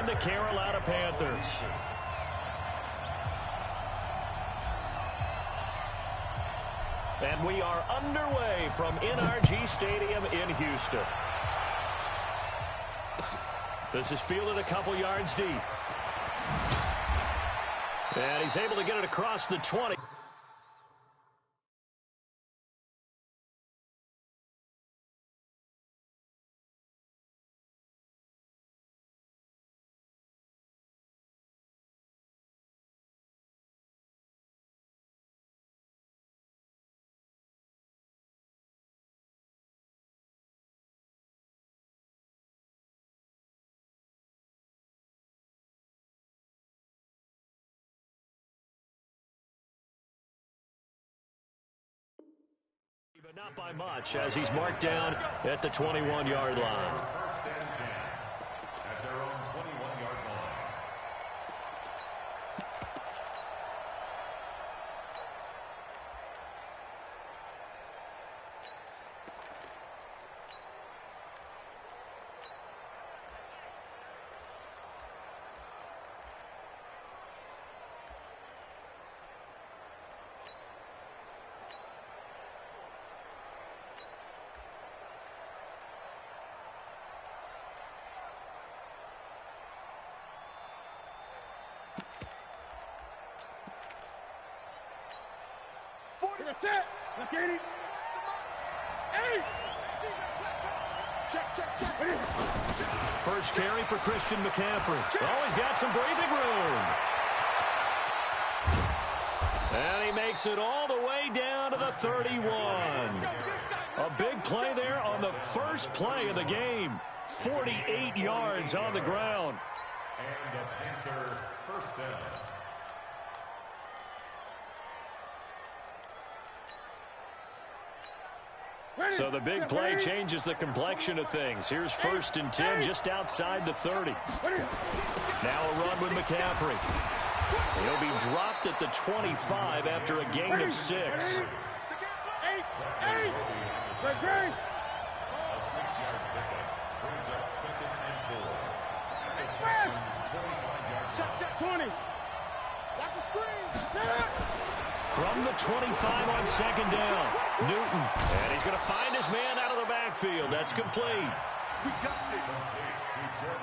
the Carolina Panthers. And we are underway from NRG Stadium in Houston. This is fielded a couple yards deep. And he's able to get it across the 20. But not by much, as he's marked down at the 21-yard line. First and 10 at their own 21-yard line. That's it. Let's get it. Hey. Check. First carry for Christian McCaffrey. Oh, he's got some breathing room. And he makes it all the way down to the 31. A big play there on the first play of the game. 48 yards on the ground. And a Panther first down. So the big play changes the complexion of things. Here's first and 10 just outside the 30. Now a run with McCaffrey. He'll be dropped at the 25 after a gain of 6. A 6-yard pickup brings up 2nd and 4. At the Texans' 25-yard Check 20. Watch the screen. From the 25 on 2nd down, Newton. And he's going to find his man out of the backfield. That's complete.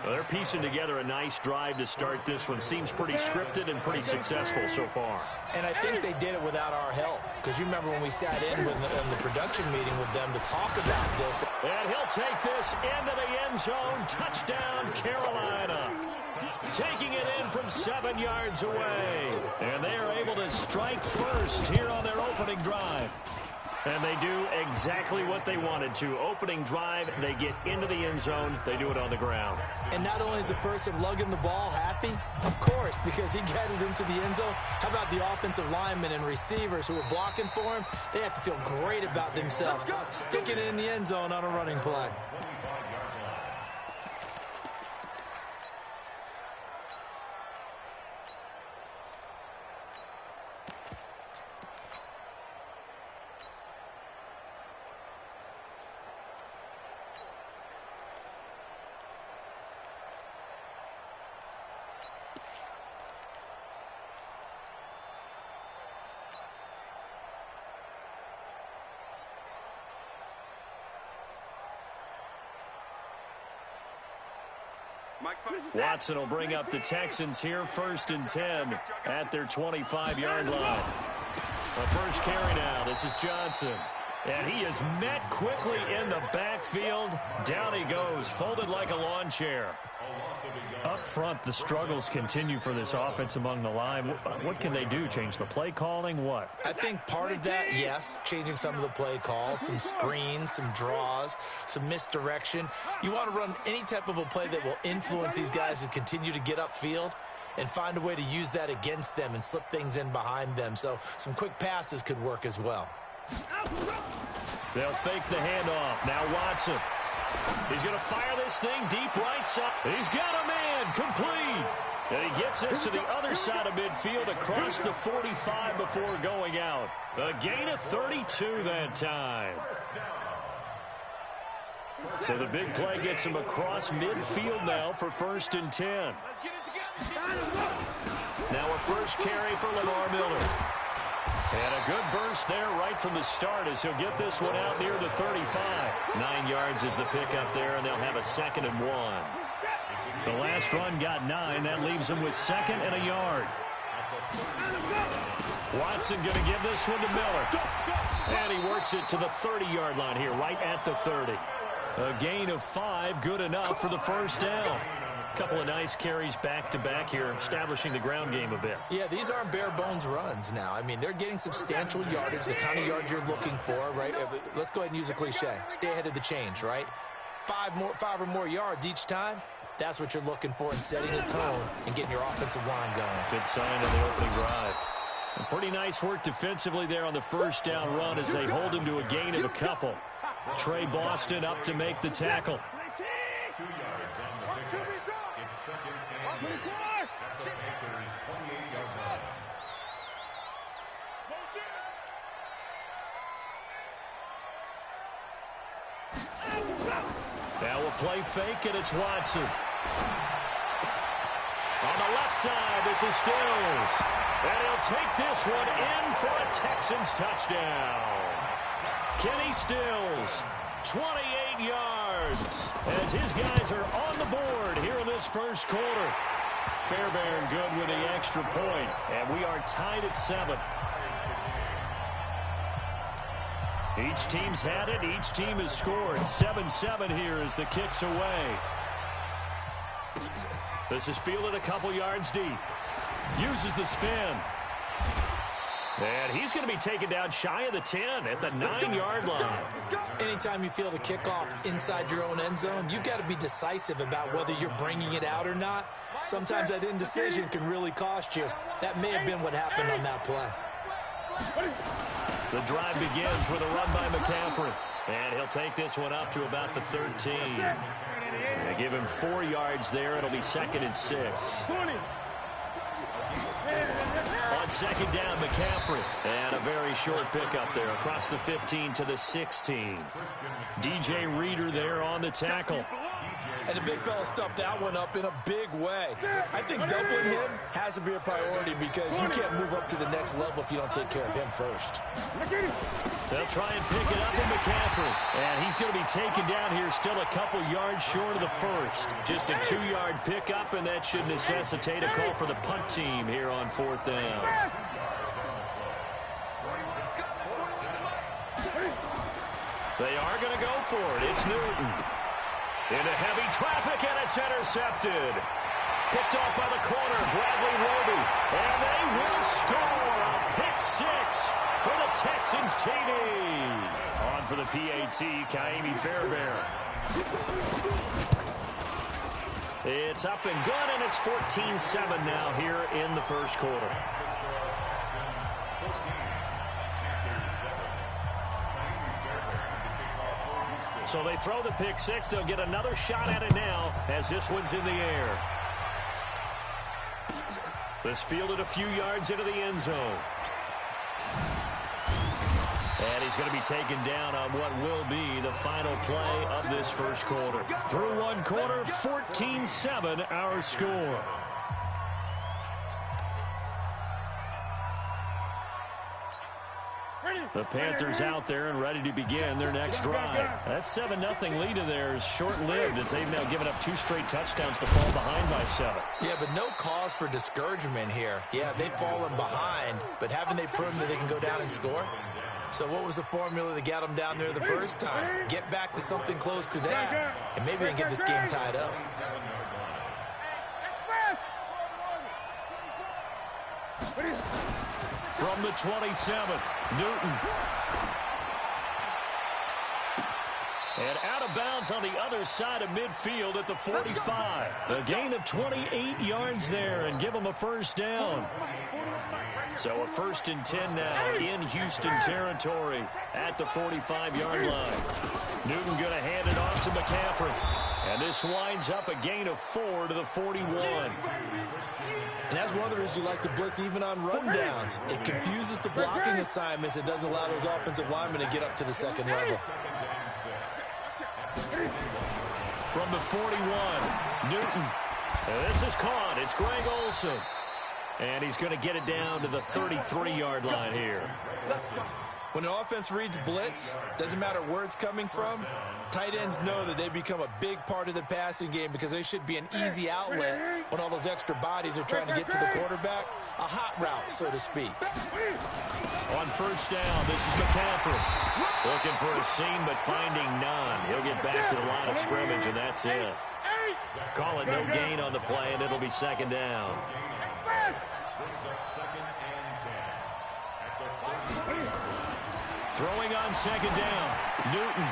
Well, they're piecing together a nice drive to start this one. Seems pretty scripted and pretty successful so far. And I think they did it without our help. Because you remember when we sat in the production meeting with them to talk about this. And he'll take this into the end zone. Touchdown, Carolina. Taking it in from 7 yards away. And they are able to strike first here on their opening drive. And they do exactly what they wanted to. Opening drive, they get into the end zone. They do it on the ground. And not only is the person lugging the ball happy, of course, because he got it into the end zone. How about the offensive linemen and receivers who are blocking for him? They have to feel great about themselves. Sticking it in the end zone on a running play. Watson will bring up the Texans here, first and 10 at their 25-yard line. The first carry now. This is Johnson. And he is met quickly in the backfield. Down he goes, folded like a lawn chair. Up front, the struggles continue for this offense among the line. What can they do? Change the play calling? What? I think part of that, yes, changing some of the play calls, some screens, some draws, some misdirection. You want to run any type of a play that will influence these guys to continue to get upfield and find a way to use that against them and slip things in behind them. So some quick passes could work as well. They'll fake the handoff. Now Watson. He's going to fire this thing deep right side. He's got a man complete. And he gets this to the other side of midfield across the 45 before going out. A gain of 32 that time. So the big play gets him across midfield now for 1st and 10. Now a first carry for Lamar Miller. And a good burst there right from the start as he'll get this one out near the 35. 9 yards is the pickup there, and they'll have a 2nd and 1. The last run got 9. That leaves him with 2nd and a yard. Watson going to give this one to Miller. And he works it to the 30-yard line here, right at the 30. A gain of 5, good enough for the first down. A couple of nice carries back-to-back here, establishing the ground game a bit. Yeah, these aren't bare-bones runs now. I mean, they're getting substantial yardage, the kind of yards you're looking for, right? Let's go ahead and use a cliche. Stay ahead of the change, right? 5 or more yards each time. That's what you're looking for in setting the tone and getting your offensive line going. Good sign on the opening drive. And pretty nice work defensively there on the first down run as they hold him to a gain of a couple. Trey Boston up to make the tackle. 2 yards on the pickup. It's 2nd and 8. At the Panthers' 28-yard line. Now a play fake, and it's Watson. On the left side, this is Stills. And he'll take this one in for a Texans touchdown. Kenny Stills, 28 yards, as his guys are on the board here in this first quarter. Fairbairn good with the extra point, and we are tied at 7. Each team's had it. Each team has scored. 7-7 here as the kick's away. This is fielded a couple yards deep. Uses the spin. And he's going to be taken down shy of the 10 at the 9-yard line. Anytime you field a kickoff inside your own end zone, you've got to be decisive about whether you're bringing it out or not. Sometimes that indecision can really cost you. That may have been what happened on that play. The drive begins with a run by McCaffrey. And he'll take this one up to about the 13. They give him 4 yards there. It'll be 2nd and 6. On 2nd down, McCaffrey. And a very short pickup there across the 15 to the 16. DJ Reader there on the tackle. And the big fella stuffed that one up in a big way. I think doubling him has to be a priority because you can't move up to the next level if you don't take care of him first. They'll try and pick it up with McCaffrey. And he's going to be taken down here still a couple yards short of the first. Just a 2-yard pickup, and that should necessitate a call for the punt team here on 4th down. They are going to go for it. It's Newton. Into heavy traffic, and it's intercepted. Picked off by the corner, Bradley Roby. And they will score a pick 6 for the Texans TD. On for the PAT, Kaimi Fairbairn. It's up and good, and it's 14-7 now here in the first quarter. So they throw the pick 6. They'll get another shot at it now as this one's in the air. This fielded a few yards into the end zone. And he's going to be taken down on what will be the final play of this first quarter. Through one quarter, 14-7 our score. The Panthers out there and ready to begin their next drive. That 7-0 lead of theirs short-lived as they've now given up 2 straight touchdowns to fall behind by 7. Yeah, but no cause for discouragement here. Yeah, they've fallen behind, but haven't they proven that they can go down and score? So what was the formula that got them down there the first time? Get back to something close to that, and maybe they can get this game tied up. From the 27, Newton. And out of bounds on the other side of midfield at the 45. A gain of 28 yards there and give them a first down. So a 1st and 10 now in Houston territory at the 45-yard line. Newton going to hand it off to McCaffrey. And this winds up a gain of 4 to the 41. And that's one of the reasons you like to blitz even on rundowns. It confuses the blocking assignments. It doesn't allow those offensive linemen to get up to the second level. from the 41. Newton. And this is caught. It's Greg Olsen. And he's going to get it down to the 33-yard line here. When an offense reads blitz, doesn't matter where it's coming from, tight ends know that they become a big part of the passing game because they should be an easy outlet when all those extra bodies are trying to get to the quarterback. A hot route, so to speak. On first down, this is McCaffrey. Looking for a seam, but finding none. He'll get back to the line of scrimmage, and that's it. Call it no gain on the play, and it'll be second down. Throwing on second down, Newton.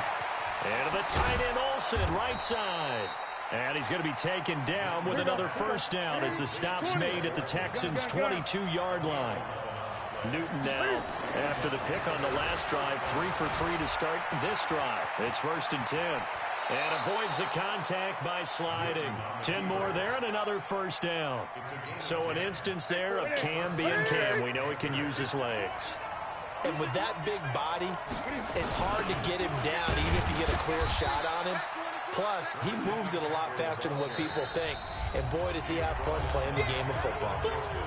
And to the tight end, Olsen, right side. And he's going to be taken down with another first down as the stop's made at the Texans' 22-yard line. Newton now, after the pick on the last drive, 3 for 3 to start this drive. It's 1st and 10. And avoids the contact by sliding. 10 more there and another first down. So an instance there of Cam being Cam. We know he can use his legs. And with that big body, it's hard to get him down even if you get a clear shot on him. Plus, he moves it a lot faster than what people think. And boy, does he have fun playing the game of football.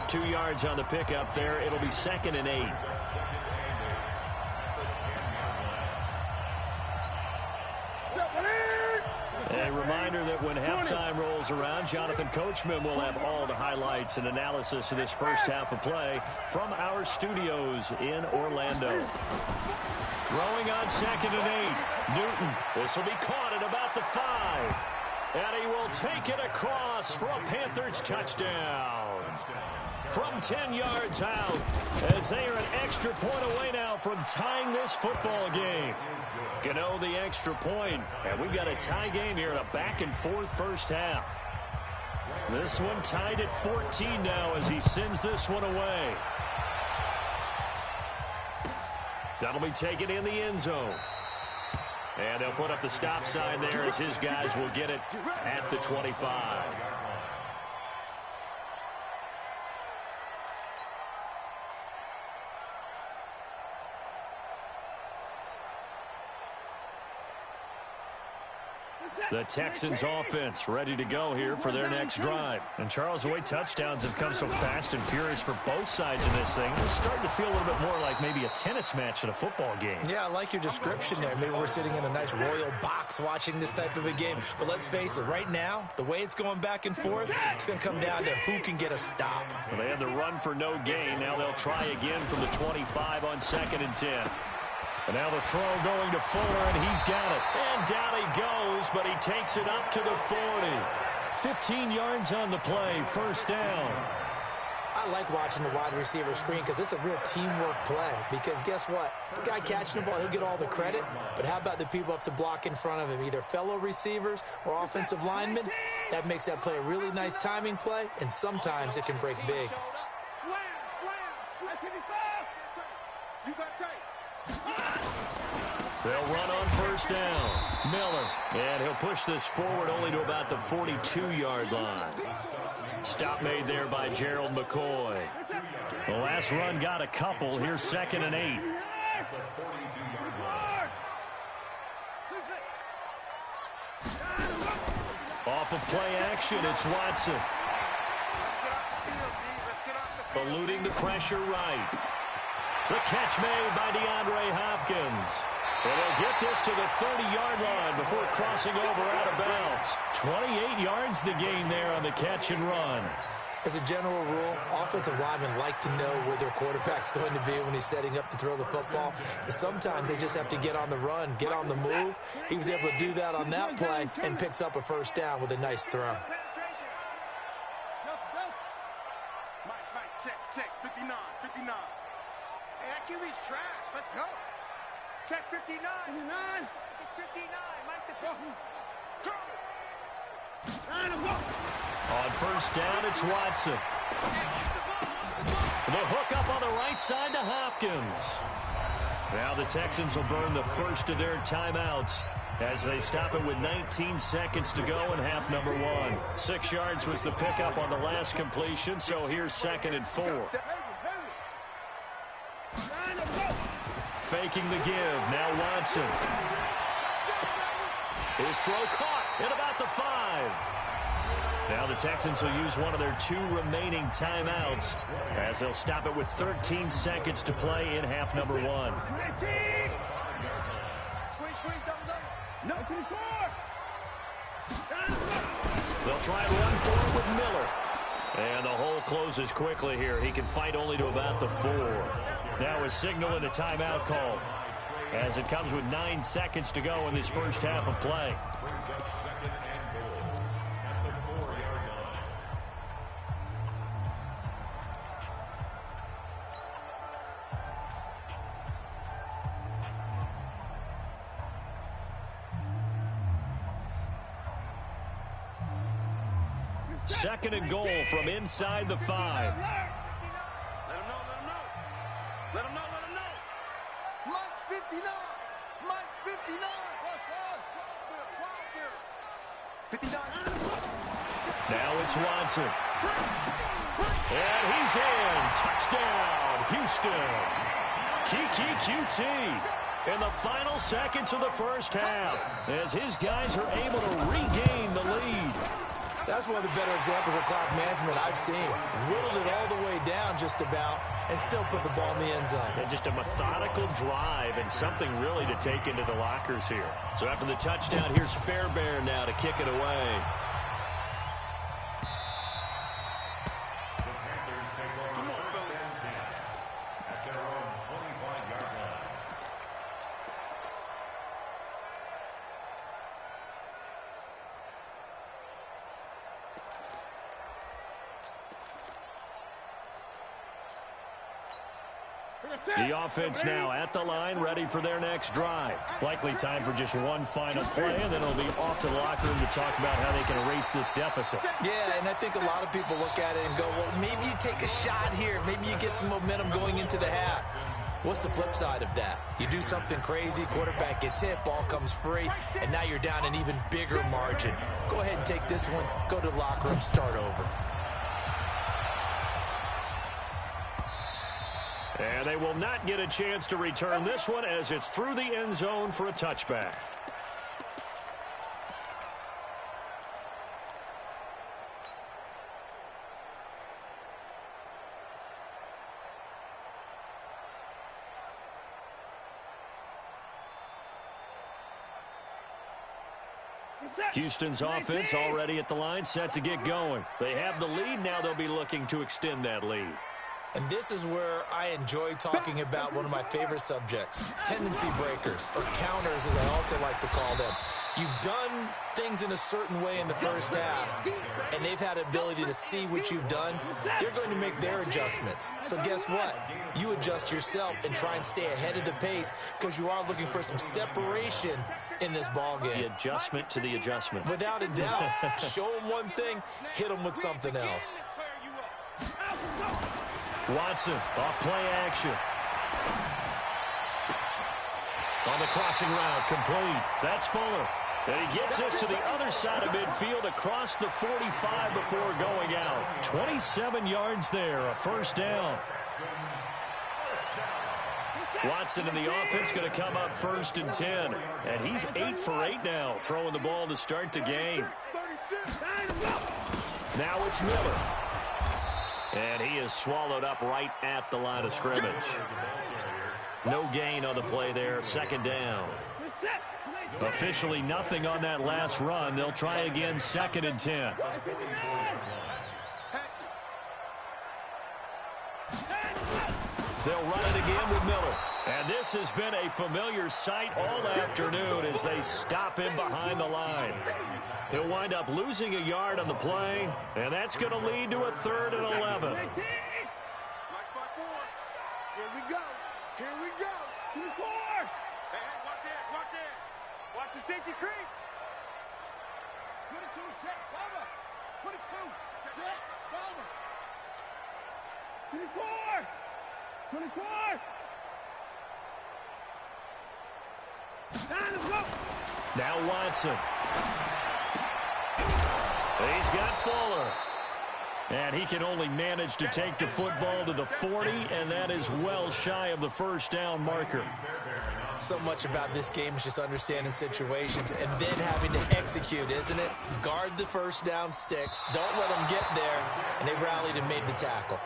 2 yards on the pickup there. It'll be 2nd and 8. A reminder that when halftime rolls around, Jonathan Coachman will have all the highlights and analysis of this first half of play from our studios in Orlando. Throwing on 2nd and 8. Newton. This will be caught at about the 5. And he will take it across for a Panthers touchdown. From 10 yards out, as they are an extra point away now from tying this football game. Gano the extra point, and we've got a tie game here in a back-and-forth first half. This one tied at 14 now as he sends this one away. That'll be taken in the end zone. And they'll put up the stop sign there as his guys will get it at the 25. The Texans offense ready to go here for their next drive. And Charles, the way touchdowns have come so fast and furious for both sides in this thing, it's starting to feel a little bit more like maybe a tennis match in a football game. Yeah, I like your description there. Maybe we're sitting in a nice royal box watching this type of a game. But let's face it, right now, the way it's going back and forth, it's going to come down to who can get a stop. Well, they had the run for no gain. Now they'll try again from the 25 on 2nd and 10. And now the throw going to Fuller, and he's got it. And down he goes, but he takes it up to the 40. 15 yards on the play, first down. I like watching the wide receiver screen because it's a real teamwork play. Because guess what? The guy catching the ball, he'll get all the credit. But how about the people up to block in front of him, either fellow receivers or offensive linemen? That makes that play a really nice timing play, and sometimes it can break big. Slam. You got tight. They'll run on first down. Miller. And he'll push this forward only to about the 42-yard line. Stop made there by Gerald McCoy. The last run got a couple. Here's 2nd and 8. Off of play action, it's Watson. Eluding the pressure right. The catch made by DeAndre Hopkins. And they'll get this to the 30-yard line before crossing over out of bounds. 28 yards the gain there on the catch and run. As a general rule, offensive linemen like to know where their quarterback's going to be when he's setting up to throw the football. But sometimes they just have to get on the run, get on the move. He was able to do that on that play and picks up a first down with a nice throw. Check, 59. Hey, that QB's trash. Let's go. Check 59. 59. It's 59. Mike the go. On first down, it's Watson. The hook up on the right side to Hopkins. Now the Texans will burn the first of their timeouts as they stop it with 19 seconds to go in half number 1. 6 yards was the pickup on the last completion, so here's 2nd and 4. Faking the give, now Watson. His throw caught. at about the 5. Now the Texans will use one of their 2 remaining timeouts as they'll stop it with 13 seconds to play in half number 1. They'll try and run forward with Miller. And the hole closes quickly here. He can fight only to about the 4. Now a signal and a timeout call as it comes with 9 seconds to go in this first half of play. Second and goal from inside the 5. Let him know, let him know. Let him know, let him know. Mike's 59. Mike's 59. Rush. 59. Now it's Watson. And he's in. Touchdown, Houston. Kiki QT in the final seconds of the first half as his guys are able to regain the lead. That's one of the better examples of clock management I've seen. Whittled it all the way down just about and still put the ball in the end zone. And just a methodical drive and something really to take into the lockers here. So after the touchdown, here's Fairbairn now to kick it away. The Panthers take over first and 10 at their own 25-yard line. The offense now at the line, ready for their next drive. Likely time for just one final play, and then it'll be off to the locker room to talk about how they can erase this deficit. Yeah, and I think a lot of people look at it and go, well, maybe you take a shot here. Maybe you get some momentum going into the half. What's the flip side of that? You do something crazy, quarterback gets hit, ball comes free, and now you're down an even bigger margin. Go ahead and take this one, go to the locker room, start over. And they will not get a chance to return this one as it's through the end zone for a touchback. Houston's offense already at the line, set to get going. They have the lead. Now they'll be looking to extend that lead. And this is where I enjoy talking about one of my favorite subjects, tendency breakers, or counters as I also like to call them. You've done things in a certain way in the first half, and they've had ability to see what you've done. They're going to make their adjustments. So guess what? You adjust yourself and try and stay ahead of the pace because you are looking for some separation in this ball game. The adjustment to the adjustment. Without a doubt. Show them one thing, hit them with something else. Watson, off play action. On the crossing route, complete. That's Fuller. And he gets us to the other side of midfield across the 45 before going out. 27 yards there, a first down. Watson in the offense going to come up first and 10. And he's 8 for 8 now, throwing the ball to start the game. Now it's Miller. And he is swallowed up right at the line of scrimmage. No gain on the play there, second down. Officially nothing on that last run. They'll try again, second and 10. They'll run it again with Miller. And this has been a familiar sight all afternoon as they stop him behind the line. He'll wind up losing a yard on the play, and that's going to lead to a 3rd and 11. Here we go. Here we go. Hey, watch it. Watch it. Watch the safety creep. 22, check, Bama. 22, check, Bama. 24. Now Watson. He's got Fuller. And he can only manage to take the football to the 40, and that is well shy of the first down marker. So much about this game is just understanding situations and then having to execute, isn't it? Guard the first down sticks. Don't let them get there. And they rallied and made the tackle.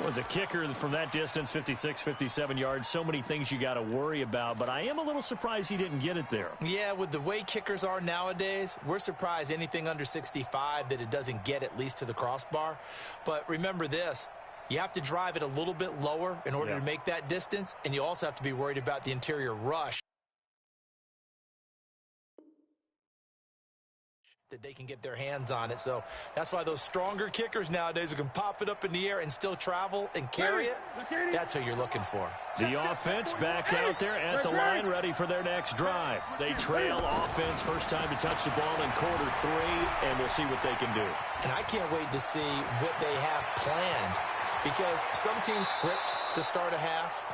Was a kicker from that distance, 56, 57 yards. So many things you got to worry about, but I am a little surprised he didn't get it there. Yeah, with the way kickers are nowadays, we're surprised anything under 65 that it doesn't get at least to the crossbar. But remember this, you have to drive it a little bit lower in order to make that distance, and you also have to be worried about the interior rush that they can get their hands on it. So that's why those stronger kickers nowadays who can pop it up in the air and still travel and carry it, that's who you're looking for. The offense back out there at the line, ready for their next drive. They trail offense, first time to touch the ball in quarter 3, and we'll see what they can do. And I can't wait to see what they have planned, because some teams script to start a half.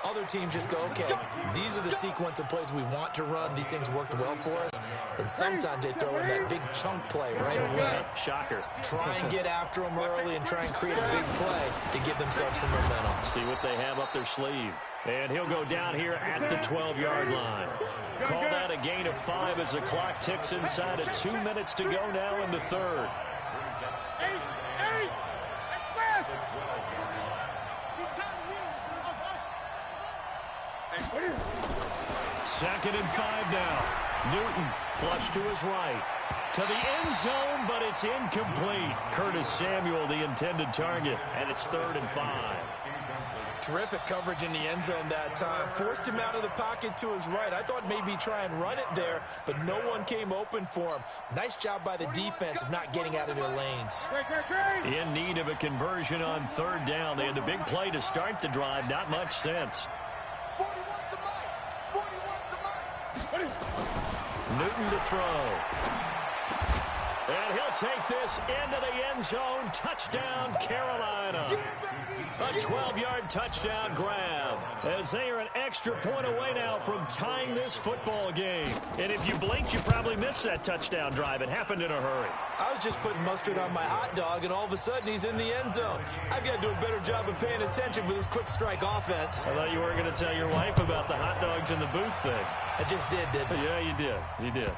Other teams just go, okay, these are the sequence of plays we want to run. These things worked well for us. And sometimes they throw in that big chunk play right away. Shocker. Try and get after them early and try and create a big play to give themselves some momentum. See what they have up their sleeve. And he'll go down here at the 12-yard line. Call that a gain of 5 as the clock ticks inside of 2 minutes to go now in the third. Second and 5 now. Newton flush to his right. To the end zone, but it's incomplete. Curtis Samuel, the intended target, and it's 3rd and 5. Terrific coverage in the end zone that time. Forced him out of the pocket to his right. I thought maybe try and run it there, but no one came open for him. Nice job by the defense of not getting out of their lanes. In need of a conversion on 3rd down. They had the big play to start the drive. Not much sense. Newton to throw. And he'll take this into the end zone. Touchdown, Carolina. A 12-yard touchdown grab, as they are an extra point away now from tying this football game. And if you blinked, you probably missed that touchdown drive. It happened in a hurry. I was just putting mustard on my hot dog, and all of a sudden he's in the end zone. I've got to do a better job of paying attention with this quick strike offense. I thought you weren't going to tell your wife about the hot dogs in the booth thing. I just did, didn't I? Yeah, you did. You did.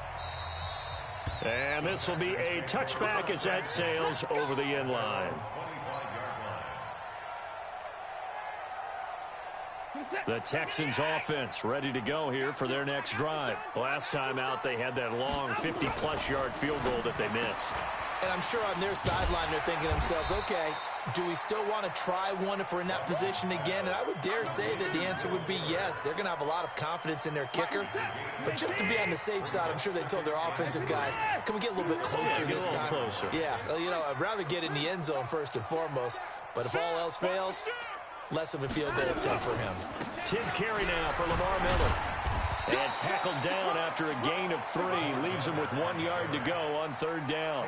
And this will be a touchback as that sails over the end line. The Texans offense ready to go here for their next drive. Last time out, they had that long 50-plus yard field goal that they missed. And I'm sure on their sideline they're thinking to themselves, okay, do we still want to try one if we're in that position again? And I would dare say that the answer would be yes. They're going to have a lot of confidence in their kicker. But just to be on the safe side, I'm sure they told their offensive guys, can we get a little bit closer this time? Closer. Yeah, you know, I'd rather get in the end zone first and foremost. But if all else fails, less of a field goal attempt for him. 10th carry now for Lamar Miller. And tackled down after a gain of 3. Leaves him with 1 yard to go on 3rd down.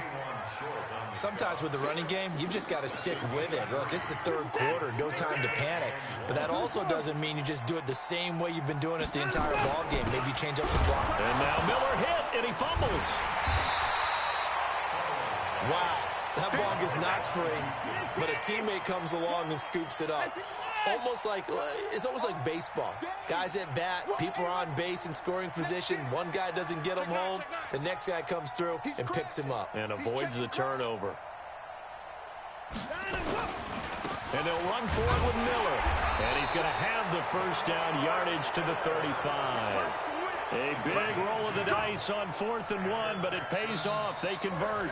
Sometimes with the running game, you've just got to stick with it. Look, it's the 3rd quarter, no time to panic. But that also doesn't mean you just do it the same way you've been doing it the entire ball game. Maybe change up some block. And now Miller hit, and he fumbles. Wow, that ball gets knocked free, but a teammate comes along and scoops it up. It's almost like baseball. Guys at bat, people are on base in scoring position. One guy doesn't get him home. The next guy comes through and picks him up. And avoids the turnover. And they'll run forward with Miller. And he's going to have the first down, yardage to the 35. A big roll of the dice on 4th and 1, but it pays off. They convert.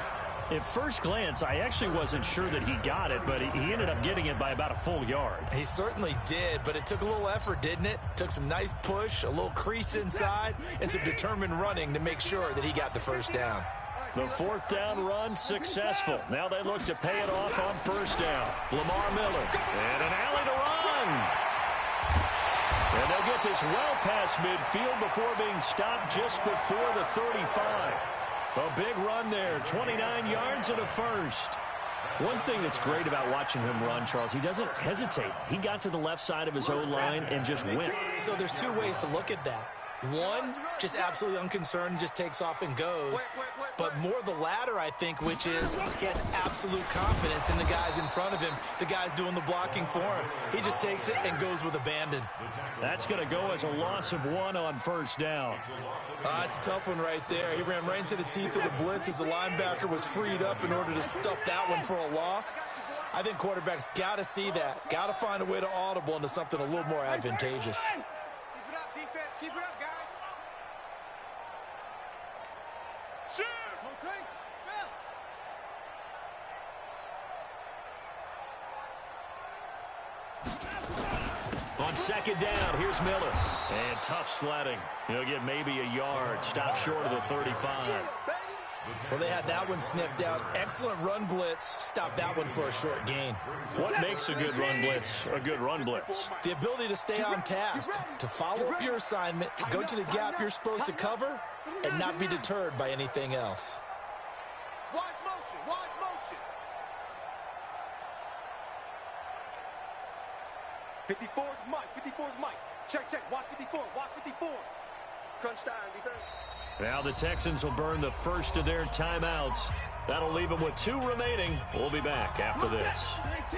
At first glance, I actually wasn't sure that he got it, but he ended up getting it by about a full yard. He certainly did, but it took a little effort, didn't it? Took some nice push, a little crease inside, and some determined running to make sure that he got the first down. The 4th down run successful. Now they look to pay it off on 1st down. Lamar Miller, and an alley to run. And they'll get this well past midfield before being stopped just before the 35. A big run there, 29 yards and a first. One thing that's great about watching him run, Charles, he doesn't hesitate. He got to the left side of his O-line and just went. So there's 2 ways to look at that. One, just absolutely unconcerned, just takes off and goes. But more the latter, I think, which is he has absolute confidence in the guys in front of him, the guys doing the blocking for him. He just takes it and goes with abandon. That's going to go as a loss of 1 on first down. It's a tough one right there. He ran right into the teeth of the blitz as the linebacker was freed up in order to stuff that one for a loss. I think quarterbacks got to see that, got to find a way to audible into something a little more advantageous. Keep it up, defense. Keep it up, guys. Shoot! Rotate. Spell. On second down, here's Miller. And tough sledding. He'll get maybe a yard. Stop short of the 35. Well, they had that one sniffed out. Excellent run blitz. Stop that one for a short gain. What makes a good run blitz a good run blitz? The ability to stay on task, to follow up your assignment, go to the gap you're supposed to cover, and not be deterred by anything else. Watch motion. Watch motion. 54's Mike. 54's Mike. Check. Watch 54. Watch 54. Crunch time, defense. Now the Texans will burn the first of their timeouts. That'll leave them with 2 remaining. We'll be back after this.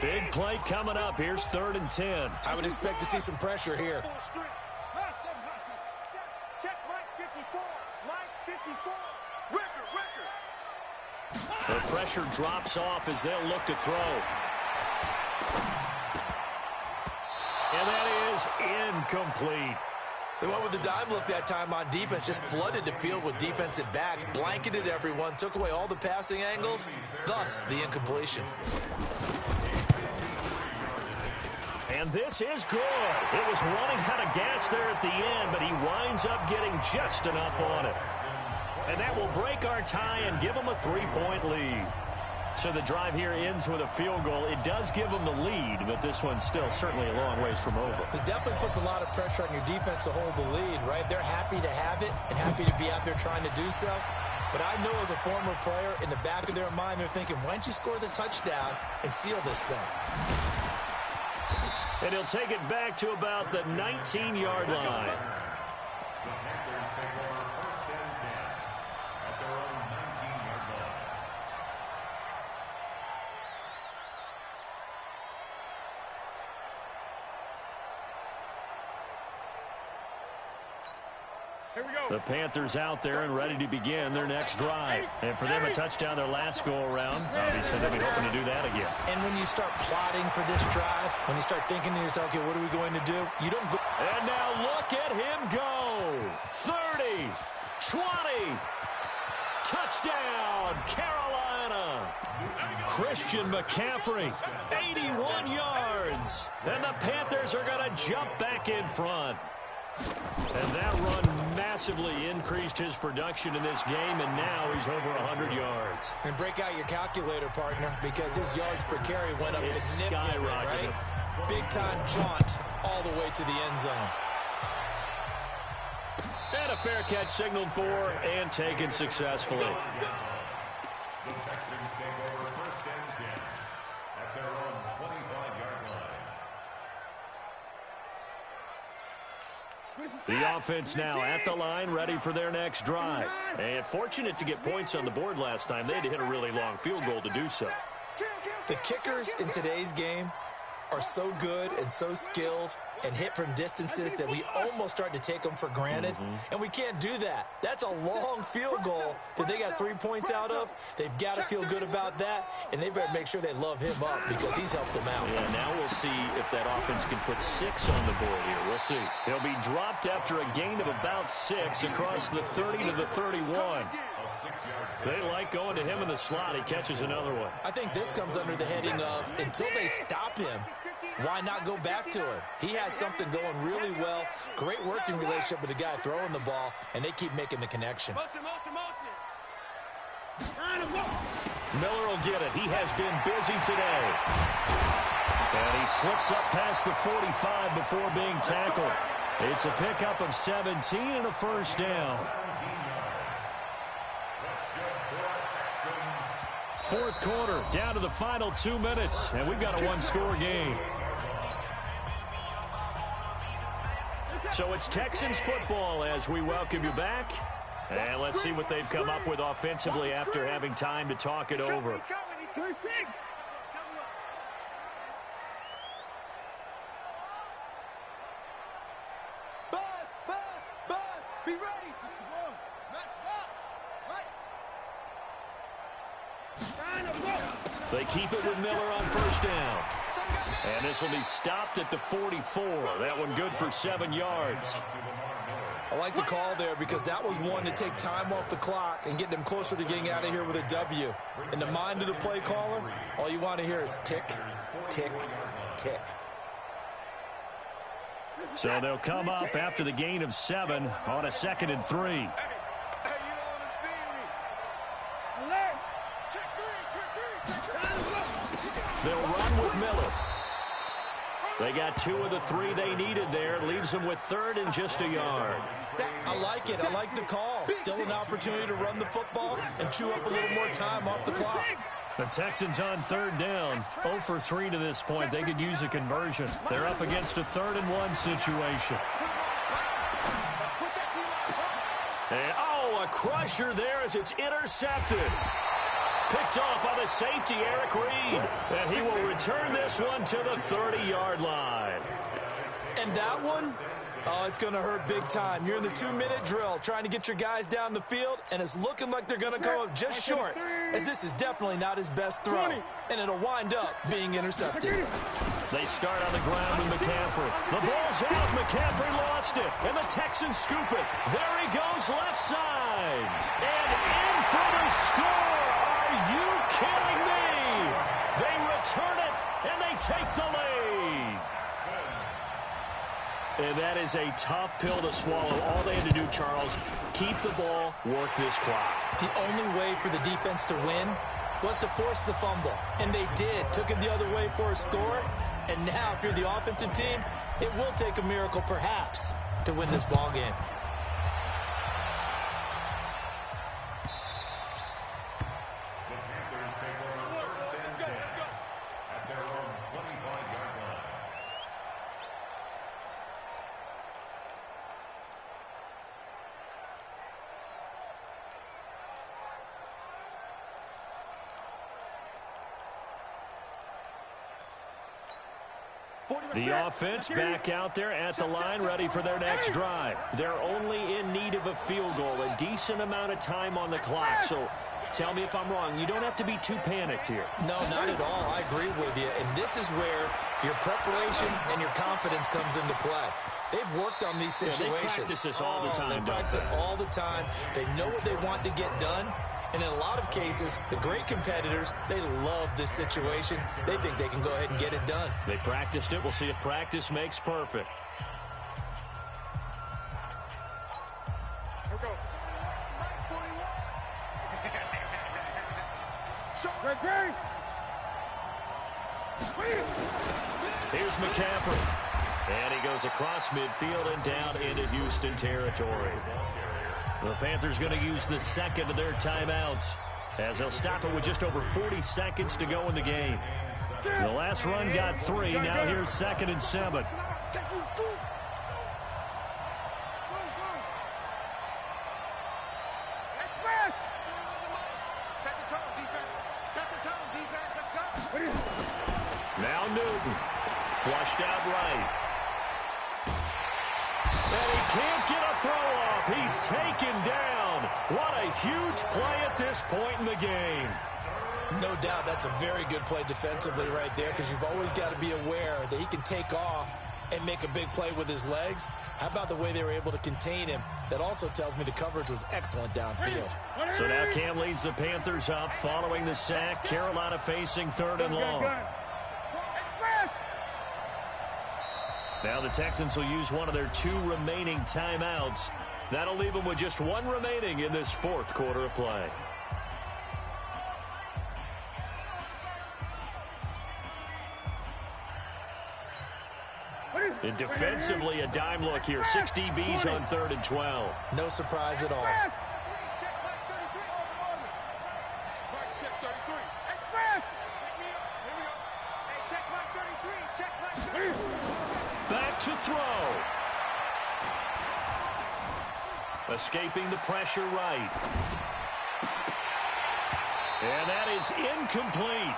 Big play coming up. Here's 3rd and 10. I would expect to see some pressure here. Check Mike 54. Mike 54. Record. The pressure drops off as they'll look to throw. And that is incomplete. They went with the dime look that time on defense, just flooded the field with defensive backs, blanketed everyone, took away all the passing angles, thus the incompletion. And this is good. It was running out of gas there at the end, but he winds up getting just enough on it. And that will break our tie and give them a 3-point lead. So the drive here ends with a field goal. It does give them the lead, but this one's still certainly a long ways from over. It definitely puts a lot of pressure on your defense to hold the lead, right? They're happy to have it and happy to be out there trying to do so. But I know as a former player, in the back of their mind, they're thinking, why don't you score the touchdown and seal this thing? And he'll take it back to about the 19-yard line. The Panthers out there and ready to begin their next drive. And for them, a touchdown their last go-around. Obviously, they'll be hoping to do that again. And when you start plotting for this drive, when you start thinking to yourself, okay, what are we going to do? You don't go. And now look at him go. 30, 20, touchdown, Carolina. Christian McCaffrey, 81 yards. And the Panthers are going to jump back in front. And that run massively increased his production in this game, and now he's over 100 yards. And break out your calculator, partner, because his yards per carry went up significantly, right? Big-time jaunt all the way to the end zone. And a fair catch signaled for and taken successfully. The Texans take over 1st and 10 at their own 25-yard line. The offense now at the line, ready for their next drive. And fortunate to get points on the board last time. They had to hit a really long field goal to do so. The kickers in today's game are so good and so skilled and hit from distances that we almost start to take them for granted. And we can't do that. That's a long field goal that they got 3 points out of. They've got to feel good about that, and they better make sure they love him up because he's helped them out. Yeah, now we'll see if that offense can put 6 on the board here. We'll see. He'll be dropped after a gain of about 6 across the 30 to the 31. They like going to him in the slot. He catches another one. I think this comes under the heading of until they stop him, why not go back to him? He has something going really well. Great working relationship with the guy throwing the ball, and they keep making the connection. Motion. Miller will get it. He has been busy today. And he slips up past the 45 before being tackled. It's a pickup of 17 and a first down. Fourth quarter, down to the final 2 minutes, and we've got a one-score game. So it's Texans football as we welcome you back. And let's see what they've come up with offensively after having time to talk it over. Be ready. They keep it with Miller on first down. And this will be stopped at the 44. That one good for 7 yards. I like the call there because that was one to take time off the clock and get them closer to getting out of here with a W. In the mind of the play caller, all you want to hear is tick, tick, tick. So they'll come up after the gain of 7 on a 2nd and 3. They'll run with Miller. They got 2 of the 3 they needed there. Leaves them with 3rd and just a yard. I like it. I like the call. Still an opportunity to run the football and chew up a little more time off the clock. The Texans on 3rd down. 0 for 3 to this point. They could use a conversion. They're up against a 3rd and 1 situation. And, a crusher there as it's intercepted. Picked off by the safety, Eric Reed. And he will return this one to the 30-yard line. And that one, it's going to hurt big time. You're in the 2-minute drill trying to get your guys down the field, and it's looking like they're going to come up just short, as this is definitely not his best throw, and it'll wind up being intercepted. They start on the ground with McCaffrey. The ball's out. McCaffrey lost it, and the Texans scoop it. There he goes left side. And in for the score. Are you kidding me? They return it, and they take the lead. And that is a tough pill to swallow. All they had to do, Charles, keep the ball, work this clock. The only way for the defense to win was to force the fumble. And they did. Took it the other way for a score. And now, if you're the offensive team, it will take a miracle, perhaps, to win this ball game. The offense back out there at the line, ready for their next drive. They're only in need of a field goal, a decent amount of time on the clock. So tell me if I'm wrong. You don't have to be too panicked here. No, not at all. I agree with you. And this is where your preparation and your confidence comes into play. They've worked on these situations. They practice this all the time. They practice it all the time. They know what they want to get done. And in a lot of cases, the great competitors, they love this situation. They think they can go ahead and get it done. They practiced it. We'll see if practice makes perfect. Here we go. Here's McCaffrey. And he goes across midfield and down into Houston territory. The Panthers going to use the second of their timeouts as they'll stop it with just over 40 seconds to go in the game. The last run got 3. Now here's 2nd and 7. Now Newton. Flushed out right. And he can't get a throw off. He's taken down. What a huge play at this point in the game. No doubt that's a very good play defensively right there, because you've always got to be aware that he can take off and make a big play with his legs. How about the way they were able to contain him? That also tells me the coverage was excellent downfield. So now Cam leads the Panthers up following the sack. Carolina facing 3rd and long. Now the Texans will use one of their 2 remaining timeouts. That'll leave them with just 1 remaining in this 4th quarter of play. And defensively, a dime look here. 6 DBs on 3rd and 12. No surprise at all. Back to throw. Escaping the pressure right. And that is incomplete.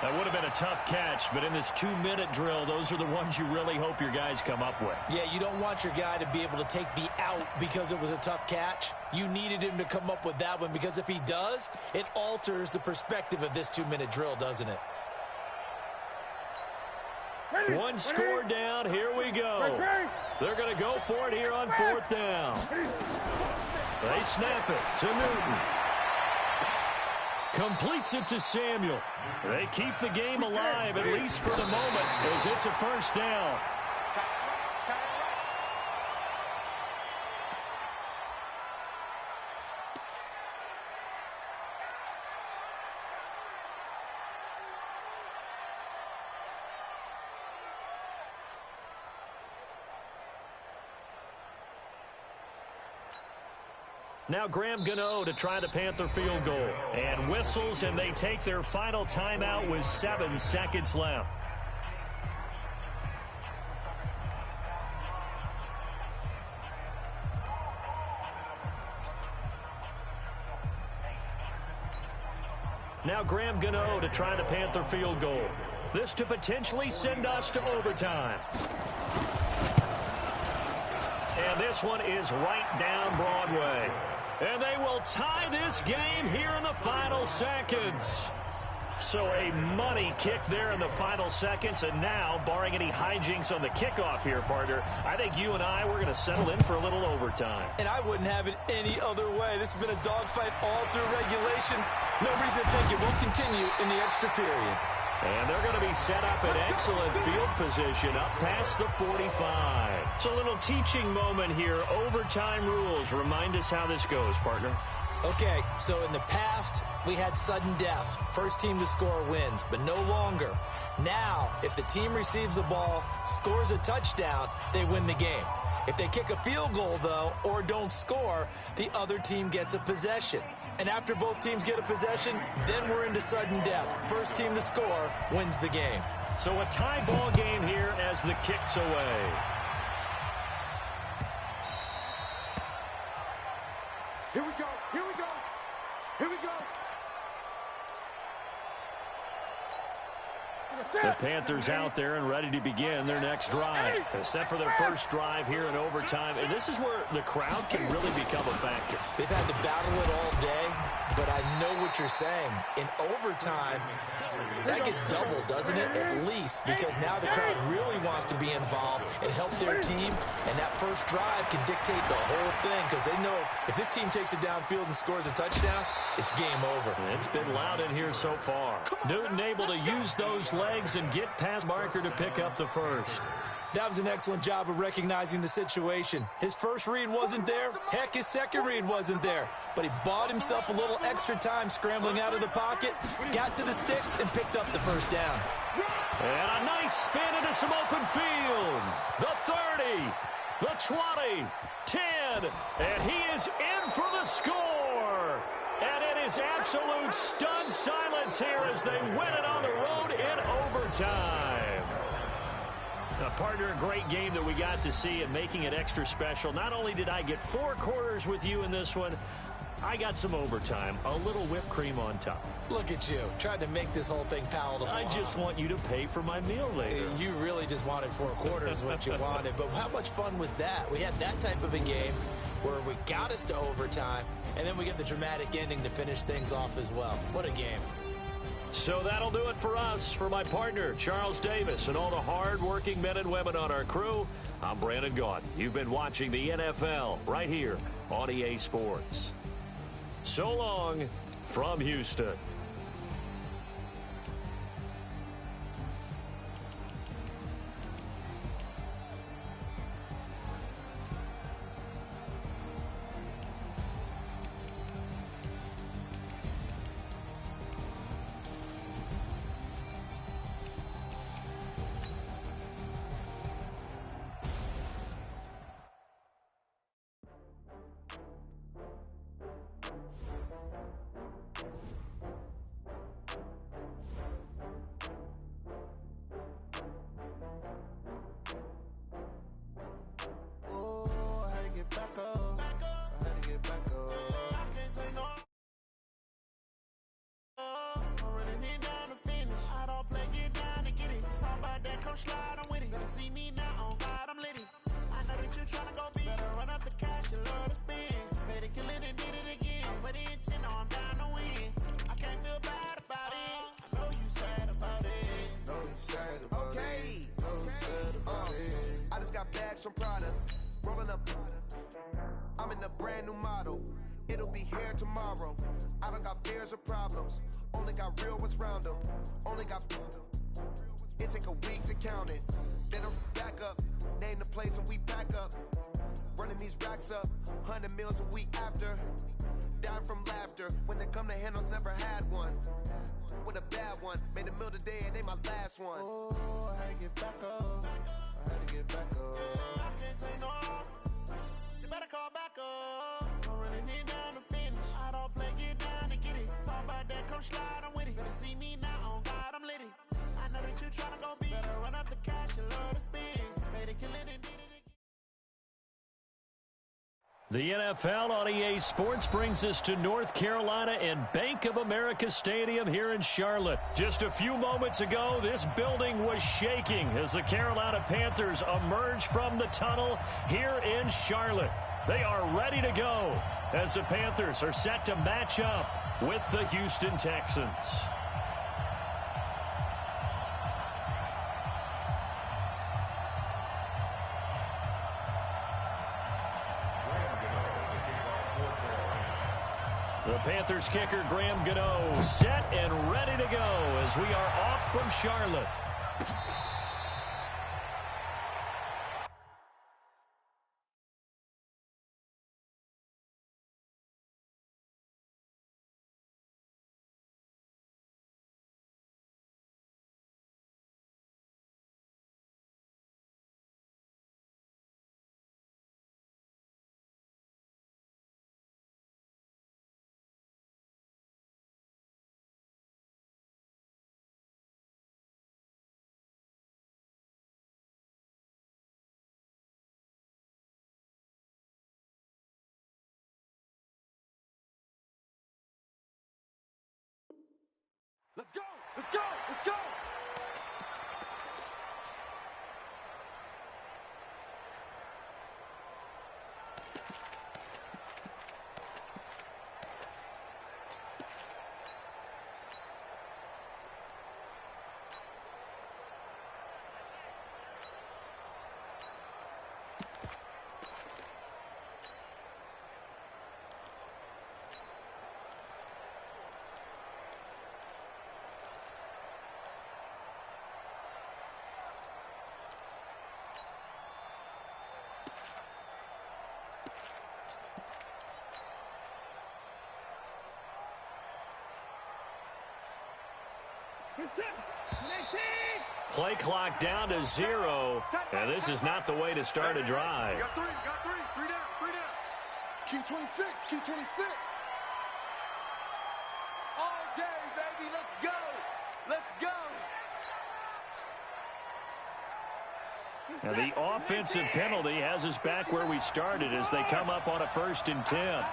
That would have been a tough catch, but in this 2-minute drill, those are the ones you really hope your guys come up with. Yeah, you don't want your guy to be able to take the out because it was a tough catch. You needed him to come up with that one, because if he does, it alters the perspective of this 2-minute drill, doesn't it? One score down. Here we go. They're going to go for it here on 4th down. They snap it to Newton. Completes it to Samuel. They keep the game alive, at least for the moment, as it's a first down. Now Graham Gano to try the Panther field goal. And whistles, and they take their final timeout with 7 seconds left. Now Graham Gano to try the Panther field goal. This to potentially send us to overtime. And this one is right down Broadway. And they will tie this game here in the final seconds. So a money kick there in the final seconds. And now, barring any hijinks on the kickoff here, partner, I think you and I, we're going to settle in for a little overtime. And I wouldn't have it any other way. This has been a dogfight all through regulation. No reason to think it won't continue in the extra period. And they're going to be set up in excellent field position up past the 45. So a little teaching moment here. Overtime rules. Remind us how this goes, partner. Okay, so in the past, we had sudden death. First team to score wins, but no longer. Now, if the team receives the ball, scores a touchdown, they win the game. If they kick a field goal, though, or don't score, the other team gets a possession. And after both teams get a possession, then we're into sudden death. First team to score wins the game. So a tie ball game here as the kick's away. Here we go. Here we go. Here we go. The Panthers out there and ready to begin their next drive. Set for their first drive here in overtime. And this is where the crowd can really become a factor. They've had to battle it all day, but I know what you're saying. In overtime, that gets doubled, doesn't it? At least, because now the crowd really wants to be involved and help their team. And that first drive can dictate the whole thing, because they know if this team takes it downfield and scores a touchdown, it's game over. It's been loud in here so far. Newton able to use those legs and get past Barker to pick up the first. That was an excellent job of recognizing the situation. His first read wasn't there. Heck, his second read wasn't there. But he bought himself a little extra time scrambling out of the pocket, got to the sticks, and picked up the first down. And a nice spin into some open field. The 30, the 20, 10, and he is in for the score. And it is absolute stunned silence here as they win it on the road in overtime. Partner, a great game that we got to see and making it extra special. Not only did I get 4 quarters with you in this one, I got some overtime, a little whipped cream on top. Look at you, trying to make this whole thing palatable. I just want you to pay for my meal later. You really just wanted 4 quarters what you wanted, but how much fun was that? We had that type of a game where we got us to overtime, and then we get the dramatic ending to finish things off as well. What a game. So that'll do it for us. For my partner, Charles Davis, and all the hard-working men and women on our crew, I'm Brandon Gaudin. You've been watching the NFL right here on EA Sports. So long from Houston. come slide, I'm with it. Better see me now, on God, I'm litty. I know that you tryna go big. Better run up the cash, you love to spend. Better kill it and did it again. I'm with the intent, no, I'm down to win. I can't feel bad about it. I know you sad about it. Know you sad about it. Know you sad about it. I just got bags from Prada. Rolling up. I'm in a brand new model. It'll be here tomorrow. I don't got fears or problems. Only got real ones round them. Only got. It take a week to count it. Then I'm back up. Name the place and we pack up. Running these racks up. 100 meals a week after. Down from laughter. When they come to handles, never had one. With a bad one. Made a meal today and they my last one. Oh, I had to get back up. I had to get back up. I can't take no loss. You better call back up. I'm running it down to finish. I don't play, get down to get it. Talk about that, come slide, I'm with it. Better see me now, on God, I'm litty. I know that you tryna go big. Better run up the cash, you love to spend. Better kill it and did it again. The NFL on EA Sports brings us to North Carolina and Bank of America Stadium here in Charlotte. Just a few moments ago, this building was shaking as the Carolina Panthers emerged from the tunnel here in Charlotte. They are ready to go as the Panthers are set to match up with the Houston Texans. The Panthers kicker, Graham Gano, set and ready to go as we are off from Charlotte. Let's go! Let's go! Let's go! Play clock down to 0, and this is not the way to start a drive. Got three down. Key 26, key 26. All day, baby, let's go. Let's go. Now the offensive penalty has us back where we started as they come up on a 1st and 10.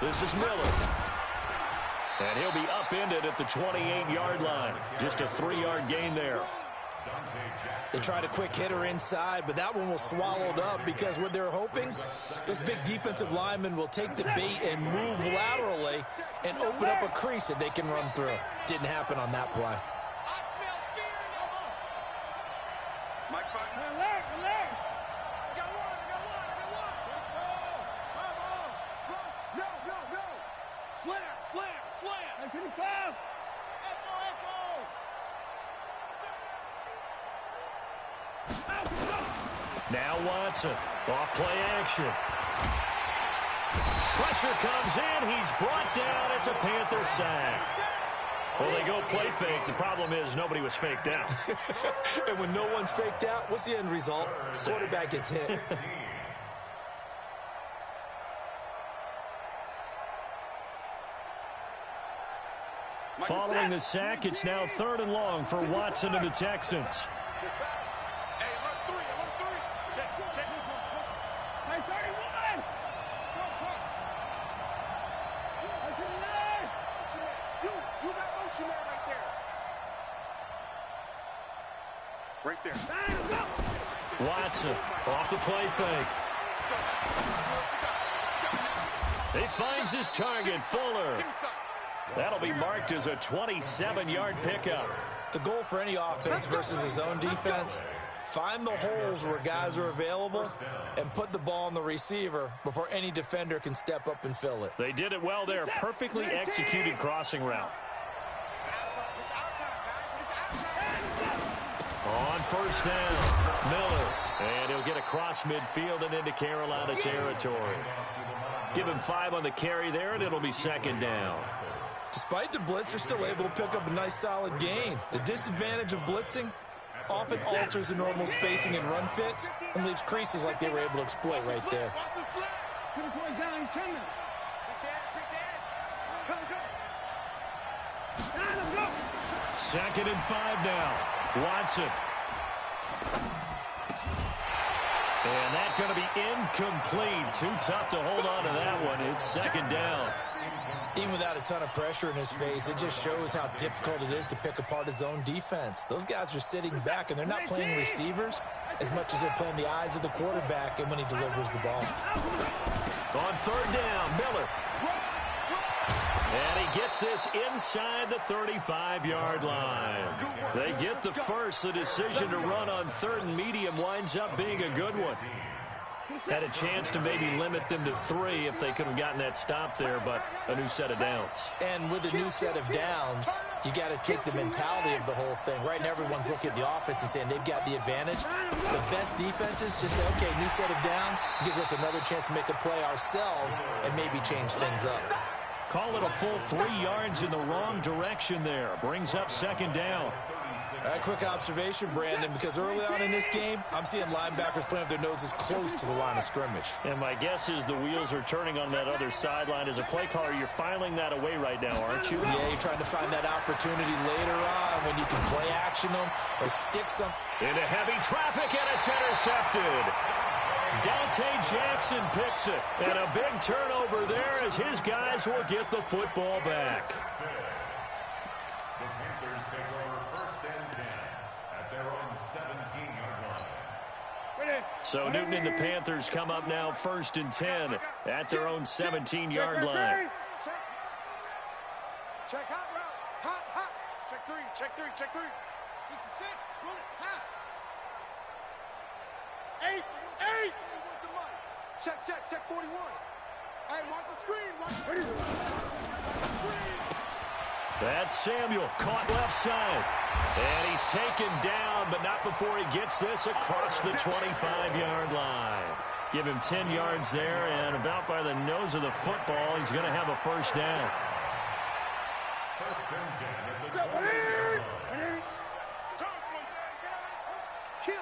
This is Miller. And he'll be upended at the 28-yard line. Just a 3-yard gain there. They tried a quick hitter inside, but that one was swallowed up because what they're hoping, this big defensive lineman will take the bait and move laterally and open up a crease that they can run through. Didn't happen on that play. Now Watson, off play action. Pressure comes in, he's brought down, it's a Panther sack. Well, they go play fake. The problem is nobody was faked out. And when no one's faked out, what's the end result? Quarterback gets hit. Following the sack, it's now 3rd and long for Watson and the Texans. Johnson off the play fake. He finds his target, Fuller. That'll be marked as a 27-yard pickup. The goal for any offense versus his own defense, find the holes where guys are available and put the ball on the receiver before any defender can step up and fill it. They did it well there. Perfectly executed crossing route. On first down, Miller. And he'll get across midfield and into Carolina territory. Give him 5 on the carry there, and it'll be second down. Despite the blitz, they're still able to pick up a nice, solid gain. The disadvantage of blitzing often alters the normal spacing and run fits and leaves creases like they were able to exploit right there. Second and 5 now. Watson. And that's going to be incomplete. Too tough to hold on to that one. It's second down. Even without a ton of pressure in his face, it just shows how difficult it is to pick apart his own defense. Those guys are sitting back, and they're not playing receivers as much as they're playing the eyes of the quarterback and when he delivers the ball. On third down, Miller. And he gets this inside the 35-yard line. They get the first. The decision to run on third and medium winds up being a good one. Had a chance to maybe limit them to 3 if they could have gotten that stop there, but a new set of downs. And with a new set of downs, you got to take the mentality of the whole thing. Right now, everyone's looking at the offense and saying they've got the advantage. The best defenses just say, okay, new set of downs gives us another chance to make a play ourselves and maybe change things up. Call it a full 3 yards in the wrong direction there. Brings up second down. A quick observation, Brandon, because early on in this game, I'm seeing linebackers playing with their noses close to the line of scrimmage. And my guess is the wheels are turning on that other sideline. As a play caller, you're filing that away right now, aren't you? Yeah, you're trying to find that opportunity later on when you can play action them or stick some. Into heavy traffic, and it's intercepted. Dante Jackson picks it. And a big turnover there as his guys will get the football back. So Newton and the Panthers come up now first and 10 at their own 17-yard line. Check hot route. Hot, hot. Check 3, check 3, check 3. 66, roll it, hot. 8. Check 41. Hey, watch the screen. Watch the screen. That's Samuel, caught left side. And he's taken down, but not before he gets this across the 25-yard line. Give him 10 yards there, and about by the nose of the football, he's going to have a first down. Kill.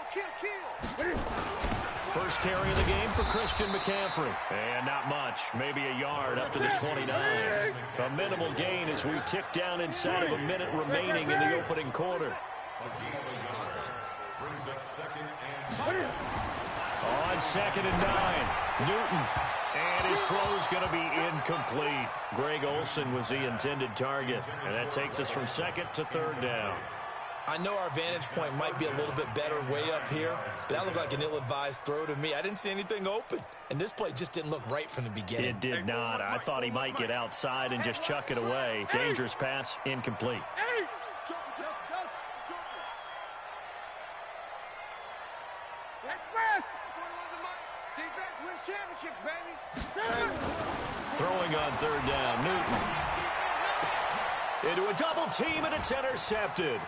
First carry of the game for Christian McCaffrey. And not much, maybe a yard up to the 29. A minimal gain as we tick down inside of a minute remaining in the opening quarter. On second and 9, Newton. And his throw's going to be incomplete. Greg Olsen was the intended target. And that takes us from second to third down. I know our vantage point might be a little bit better way up here, but that looked like an ill-advised throw to me. I didn't see anything open, and this play just didn't look right from the beginning. It did not. I thought he might get outside and just chuck it away. Dangerous pass, incomplete. Defense wins championships, baby. Throwing on third down, Newton. Into a double team, and it's intercepted.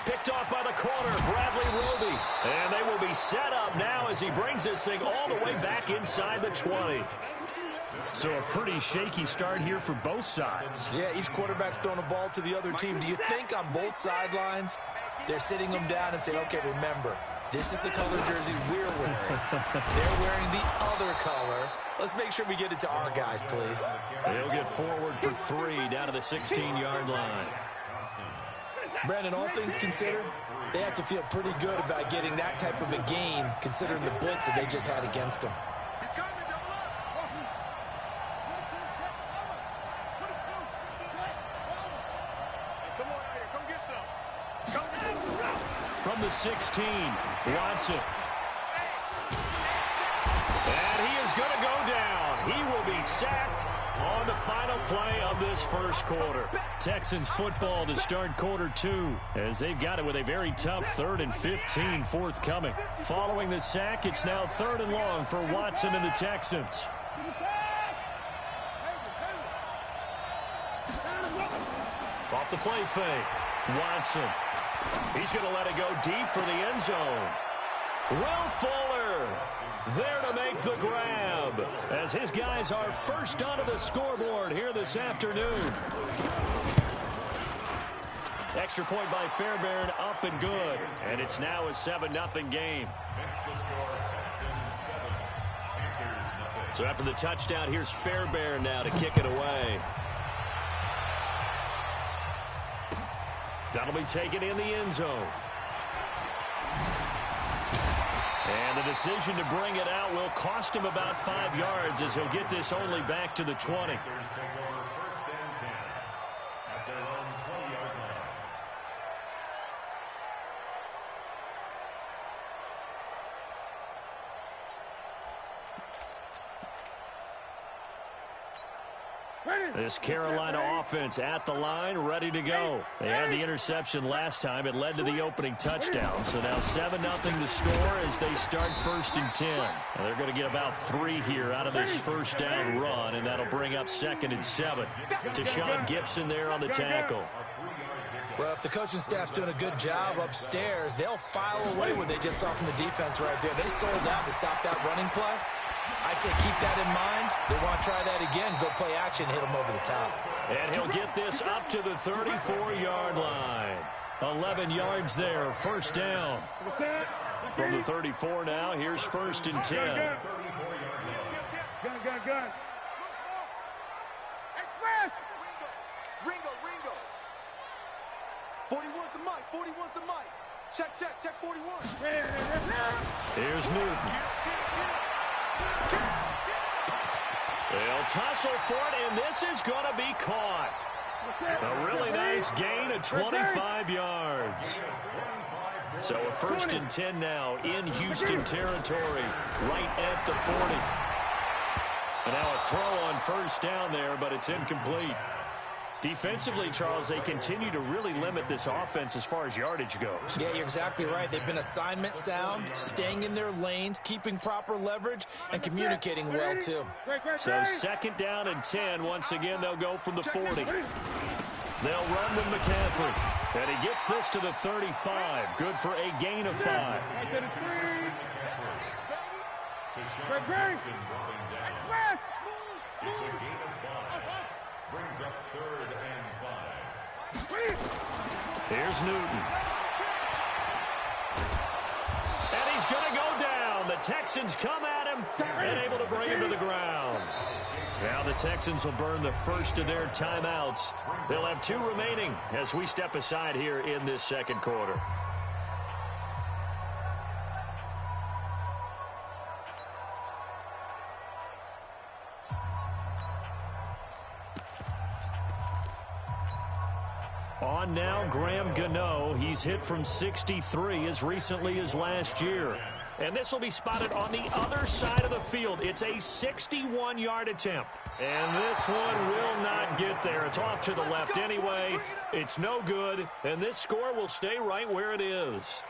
Picked off by the corner, Bradley Roby. And they will be set up now as he brings this thing all the way back inside the 20. So a pretty shaky start here for both sides. Yeah, each quarterback's throwing a ball to the other team. Do you think on both sidelines they're sitting them down and saying, okay, remember, this is the color jersey we're wearing. They're wearing the other color. Let's make sure we get it to our guys, please. They'll get forward for 3 down to the 16-yard line. Brandon, all things considered, they have to feel pretty good about getting that type of a gain considering the blitz that they just had against them. From the 16, Watson. sacked on the final play of this first quarter. Texans football to start quarter 2 as they've got it with a very tough 3rd and 15 forthcoming. Following the sack, it's now 3rd and long for Watson and the Texans. Off the play fake, Watson. He's going to let it go deep for the end zone. Will Fuller there to make the grab as his guys are first onto the scoreboard here this afternoon. Extra point by Fairbairn, up and good. And it's now a 7-0 game. So after the touchdown, here's Fairbairn now to kick it away. That'll be taken in the end zone. And the decision to bring it out will cost him about 5 yards as he'll get this only back to the 20. This Carolina offense at the line, ready to go. They had the interception last time. It led to the opening touchdown. So now 7-0 to score as they start 1st and 10. And they're going to get about 3 here out of this first down run, and that'll bring up 2nd and 7. Deshaun Gibson there on the tackle. Well, if the coaching staff's doing a good job upstairs, they'll file away what they just saw from the defense right there. They sold out to stop that running play. I'd say keep that in mind. They want to try that again, go play action, hit them over the top. And he'll get this up to the 34-yard line. 11 yards there, first down. From the 34 now, here's 1st and 10. Gun. Express! Ringo. 41's the mic. Check 41. Here's Newton. They'll tussle for it, and this is going to be caught. A really nice gain of 25 yards. So a 1st and 10 now in Houston territory, right at the 40. And now a throw on first down there, but it's incomplete. Defensively, Charles, they continue to really limit this offense as far as yardage goes. Yeah, you're exactly right. They've been assignment sound, staying in their lanes, keeping proper leverage, and communicating well, too. So 2nd down and 10. Once again, they'll go from the 40. They'll run with McCaffrey. And he gets this to the 35. Good for a gain of 5. Brings up 3rd and 5. Here's Newton. And he's going to go down. The Texans come at him and able to bring him to the ground. Now the Texans will burn the first of their timeouts. They'll have 2 remaining as we step aside here in this second quarter. On now, Graham Gano. He's hit from 63 as recently as last year. And this will be spotted on the other side of the field. It's a 61-yard attempt. And this one will not get there. It's off to the left anyway. It's no good. And this score will stay right where it is.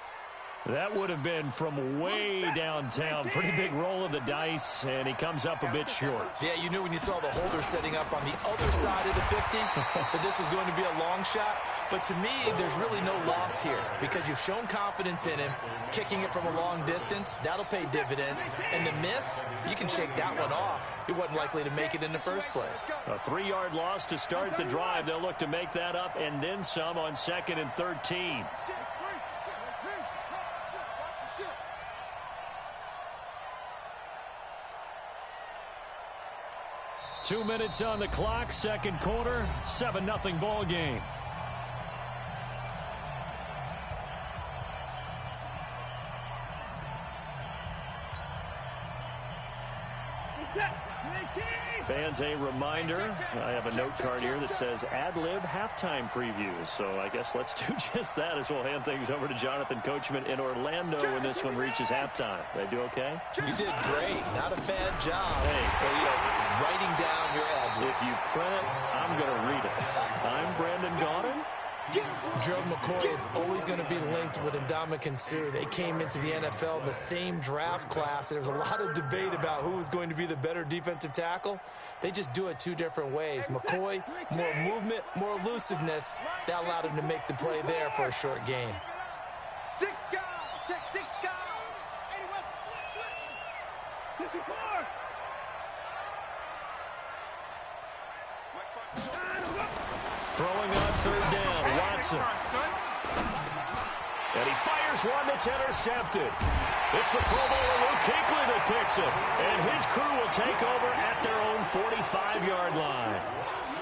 That would have been from way downtown. Pretty big roll of the dice, and he comes up a bit short. Yeah, you knew when you saw the holder setting up on the other side of the 50 that this was going to be a long shot. But to me, there's really no loss here because you've shown confidence in him. Kicking it from a long distance, that'll pay dividends. And the miss, you can shake that one off. He wasn't likely to make it in the first place. A 3-yard loss to start the drive. They'll look to make that up and then some on 2nd and 13. 2 minutes on the clock, second quarter, 7-0 ball game. As a reminder, I have a note card here that says ad-lib halftime previews. So I guess let's do just that as we'll hand things over to Jonathan Coachman in Orlando when this one reaches halftime. Did I do okay? You did great. Not a bad job. Hey, writing down your ad-libs. If you print it, I'm going to read it. I'm Brandon Gaudin. Gerald McCoy is always going to be linked with Ndamukong Suh. They came into the NFL in the same draft class. There was a lot of debate about who was going to be the better defensive tackle. They just do it two different ways. McCoy, more movement, more elusiveness. That allowed him to make the play there for a short gain. Six down. Check six down. 54. Throwing on third down, Watson. And he fires one that's intercepted. It's the Pro Bowler Luke Kuechly that picks it. And his crew will take over at their own 45-yard line.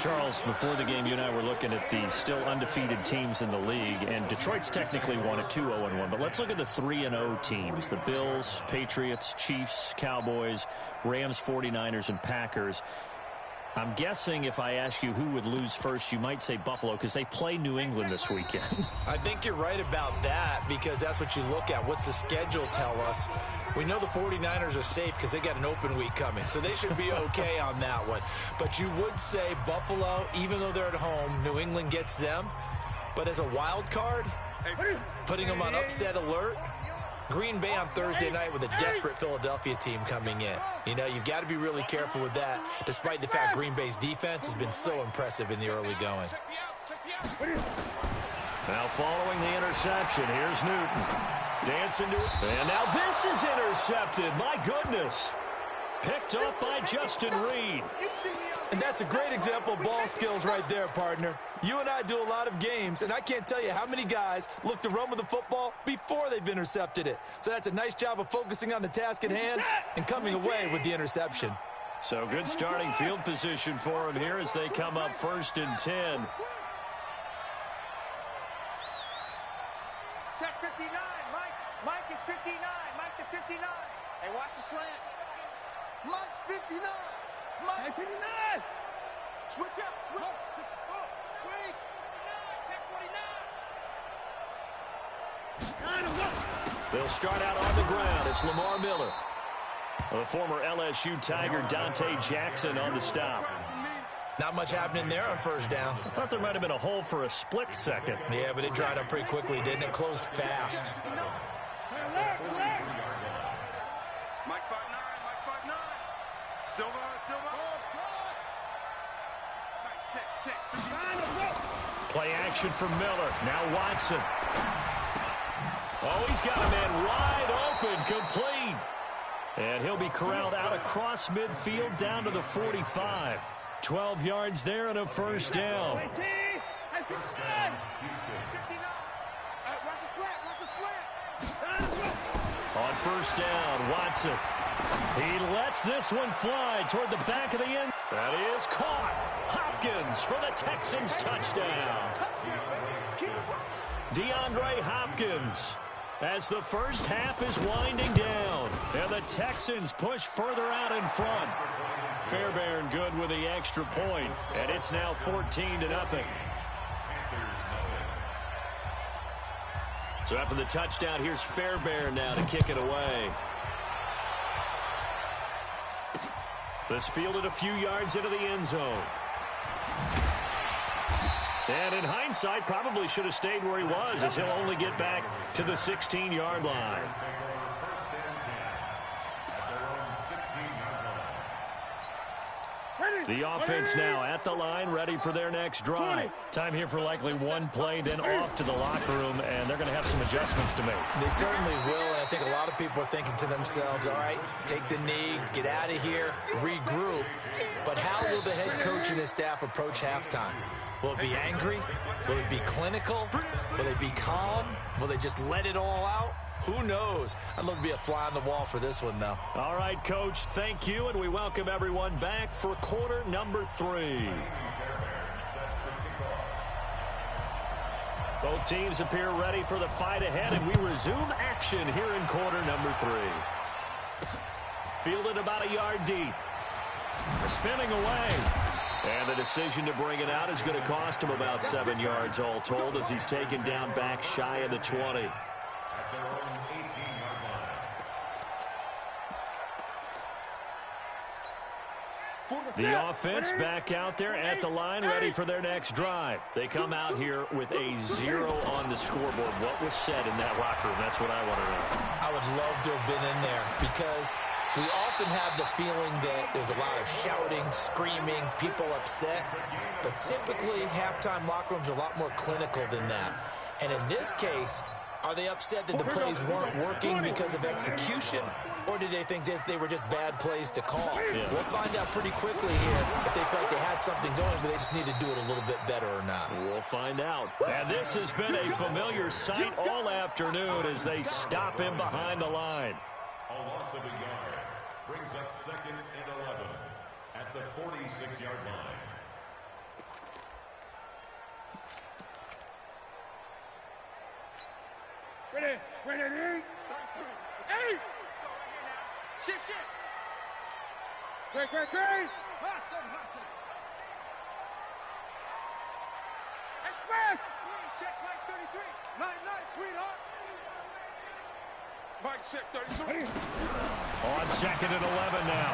Charles, before the game, you and I were looking at the still undefeated teams in the league, and Detroit's technically won at 2-0-1. But let's look at the 3-0 teams, the Bills, Patriots, Chiefs, Cowboys, Rams, 49ers, and Packers. I'm guessing if I ask you who would lose first, you might say Buffalo because they play New England this weekend. I think you're right about that because that's what you look at. What's the schedule tell us? We know the 49ers are safe because they got an open week coming, so they should be okay on that one. But you would say Buffalo, even though they're at home, New England gets them. But as a wild card, putting them on upset alert, Green Bay on Thursday night with a desperate Philadelphia team coming in. You know, you've got to be really careful with that, despite the fact Green Bay's defense has been so impressive in the early going. Now following the interception, here's Newton. Dancing to it. And now this is intercepted. My goodness. Picked up by Justin Reed. And that's a great example of ball skills right there, partner. You and I do a lot of games, and I can't tell you how many guys look to run with the football before they've intercepted it. So that's a nice job of focusing on the task at hand and coming away with the interception. So good starting field position for him here as they come up 1st and 10. Check 59. Mike is 59. Mike to 59. Hey, watch the slant. Mike's 59. Mike 59. Switch up. Switch. Wait. Check 49. They'll start out on the ground. It's Lamar Miller. The former LSU Tiger Dante Jackson on the stop. Not much happening there on first down. I thought there might have been a hole for a split second. Yeah, but it dried up pretty quickly, didn't it? Closed fast. Mike 5'9". Silver. Check. Play action for Miller. Now Watson. Oh, he's got a man wide open, complete. And he'll be corralled out across midfield down to the 45. 12 yards there and a first down. On first down, Watson. He lets this one fly toward the back of the end. That is caught. Hopkins for the Texans touchdown. DeAndre Hopkins as the first half is winding down. And the Texans push further out in front. Fairbairn good with the extra point. And it's now 14-0. So after the touchdown, here's Fairbairn now to kick it away. This fielded a few yards into the end zone. And in hindsight, probably should have stayed where he was, as he'll only get back to the 16-yard line. The offense now at the line, ready for their next drive. Time here for likely one play, then off to the locker room, and they're going to have some adjustments to make. They certainly will, and I think a lot of people are thinking to themselves, all right, take the knee, get out of here, regroup. But how will the head coach and his staff approach halftime? Will it be angry? Will it be clinical? Will they be calm? Will they just let it all out? Who knows? I'd love to be a fly on the wall for this one, though. All right, Coach, thank you, and we welcome everyone back for quarter number 3. Both teams appear ready for the fight ahead, and we resume action here in quarter number 3. Fielded about a yard deep. Spinning away. And the decision to bring it out is going to cost him about 7 yards all told as he's taken down back shy of the 20. At their own 18-yard line. The offense back out there at the line, ready for their next drive. They come out here with a 0 on the scoreboard. What was said in that locker room? That's what I want to know. I would love to have been in there because we often have the feeling that there's a lot of shouting, screaming, people upset. But typically, halftime locker rooms are a lot more clinical than that. And in this case, are they upset that the plays weren't working because of execution? Or did they think they were just bad plays to call? Yeah. We'll find out pretty quickly here if they felt they had something going, but they just need to do it a little bit better or not. We'll find out. And this has been a familiar sight all afternoon as they stop him behind the line. A loss of a yard brings up 2nd and 11 at the 46-yard line. Ready, 8. Shift. Great. Hustle. Express. Check Mike 33. Night, sweetheart. Mike, check 33. On 2nd and 11 now.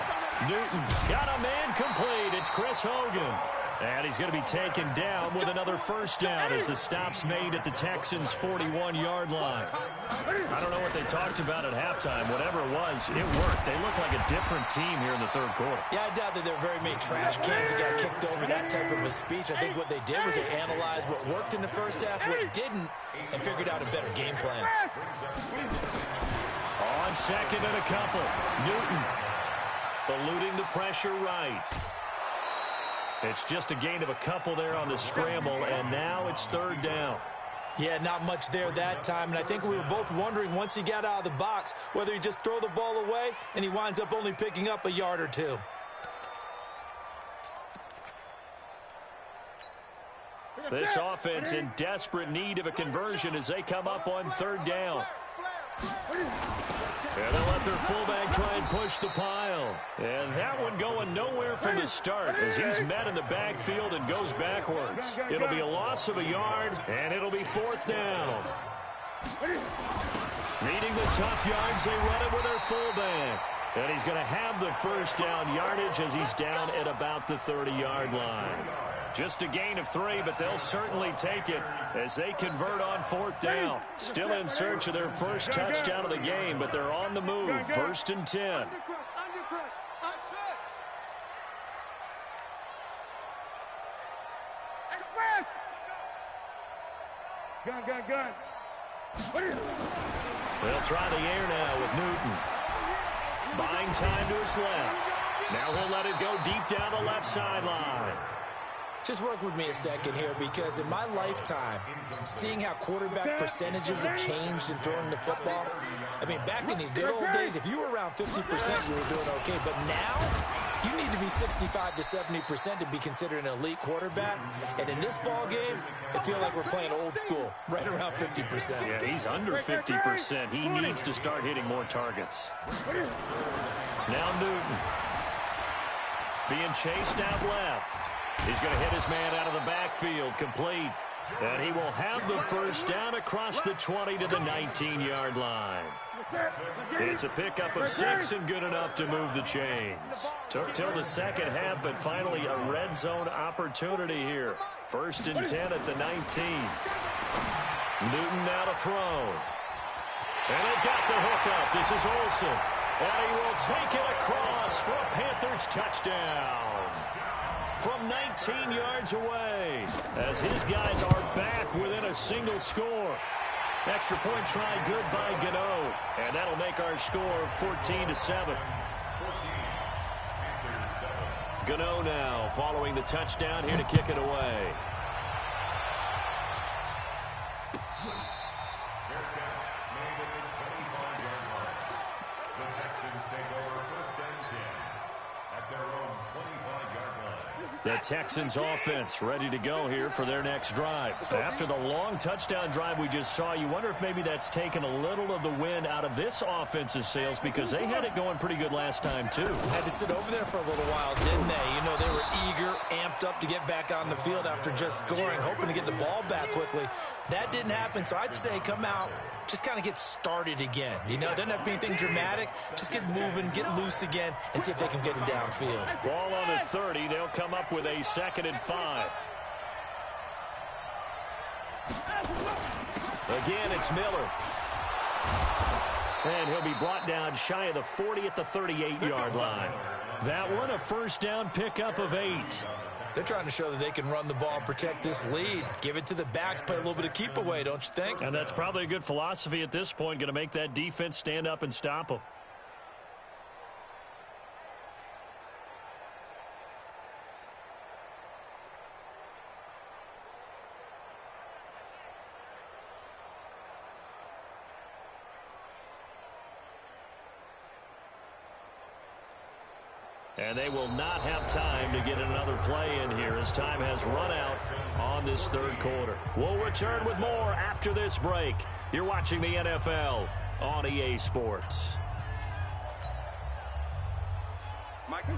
Newton got a man complete. It's Chris Hogan. And he's going to be taken down with another first down as the stop's made at the Texans' 41-yard line. I don't know what they talked about at halftime. Whatever it was, it worked. They look like a different team here in the third quarter. Yeah, I doubt that there are very many trash cans that got kicked over that type of a speech. I think what they did was they analyzed what worked in the first half, what didn't, and figured out a better game plan. On 2nd and a couple, Newton eluding the pressure right. It's just a gain of a couple there on the scramble, and now it's 3rd down. Yeah, not much there that time, and I think we were both wondering once he got out of the box whether he'd just throw the ball away, and he winds up only picking up a yard or two. This offense in desperate need of a conversion as they come up on 3rd down. And they'll let their fullback try and push the pile. And that one going nowhere from the start as he's met in the backfield and goes backwards. It'll be a loss of a yard, and it'll be 4th down. Needing the tough yards, they run it with their fullback. And he's going to have the first down yardage as he's down at about the 30-yard line. Just a gain of 3, but they'll certainly take it as they convert on 4th down. Still in search of their first touchdown of the game, but they're on the move. 1st and 10. Gun. They'll try the air now with Newton. Buying time to his left. Now he'll let it go deep down the left sideline. Just work with me a second here, because in my lifetime, seeing how quarterback percentages have changed in throwing the football, I mean, back in the good old days, if you were around 50%, you were doing okay. But now, you need to be 65 to 70% to be considered an elite quarterback. And in this ball game, I feel like we're playing old school, right around 50%. Yeah, he's under 50%. He needs to start hitting more targets. Now Newton being chased out left. He's going to hit his man out of the backfield, complete. And he will have the first down across the 20 to the 19-yard line. It's a pickup of 6 and good enough to move the chains. Took till the second half, but finally a red zone opportunity here. 1st and 10 at the 19. Newton now to throw. And they got the hook up. This is Olsen. And he will take it across for a Panthers touchdown. From 19 yards away, as his guys are back within a single score. Extra point try good by Gano, and that'll make our score 14-7. Gano now following the touchdown here to kick it away. They The Texans offense ready to go here for their next drive. After the long touchdown drive we just saw, you wonder if maybe that's taken a little of the wind out of this offense's sails, because they had it going pretty good last time too. Had to sit over there for a little while, didn't they? You know, they were eager, amped up to get back on the field after just scoring, hoping to get the ball back quickly. That didn't happen, so I'd say come out, just kind of get started again. You know, it doesn't have to be anything dramatic. Just get moving, get loose again, and see if they can get it downfield. Ball on the 30. They'll come up with a 2nd and 5. Again, it's Miller. And he'll be brought down shy of the 40 at the 38-yard line. That one, a first down pickup of 8. They're trying to show that they can run the ball and protect this lead. Give it to the backs, play a little bit of keep away, don't you think? And that's probably a good philosophy at this point, going to make that defense stand up and stop them. And they will not have time to get another play in here as time has run out on this 3rd quarter. We'll return with more after this break. You're watching the NFL on EA Sports.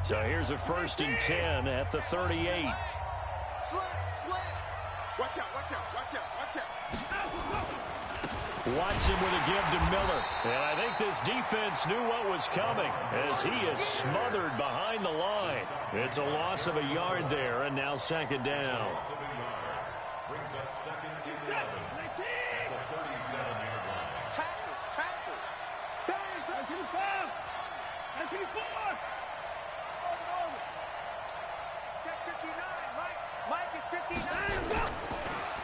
So here's a 1st and 10 at the 38. Slant. Watch out. Watson with a give to Miller. And I think this defense knew what was coming as he is smothered behind the line. It's a loss of a yard there, and now 2nd down. Brings up 2nd and 11. The 37-yard line. Tackle. Check 59. Mike is 59.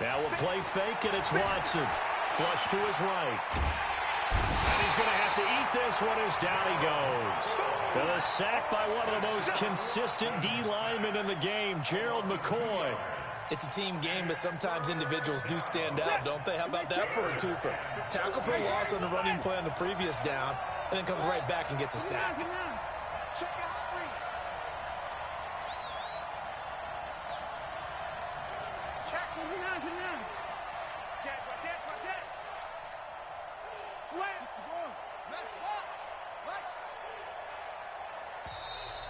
Now a play fake, and it's Watson. Flush to his right. And he's going to have to eat this one as down he goes. And a sack by one of the most consistent D linemen in the game, Gerald McCoy. It's a team game, but sometimes individuals do stand out, don't they? How about that for a twofer? Tackle for a loss on the running play on the previous down, and then comes right back and gets a sack. Check out 3. Check. Watch it. Slant.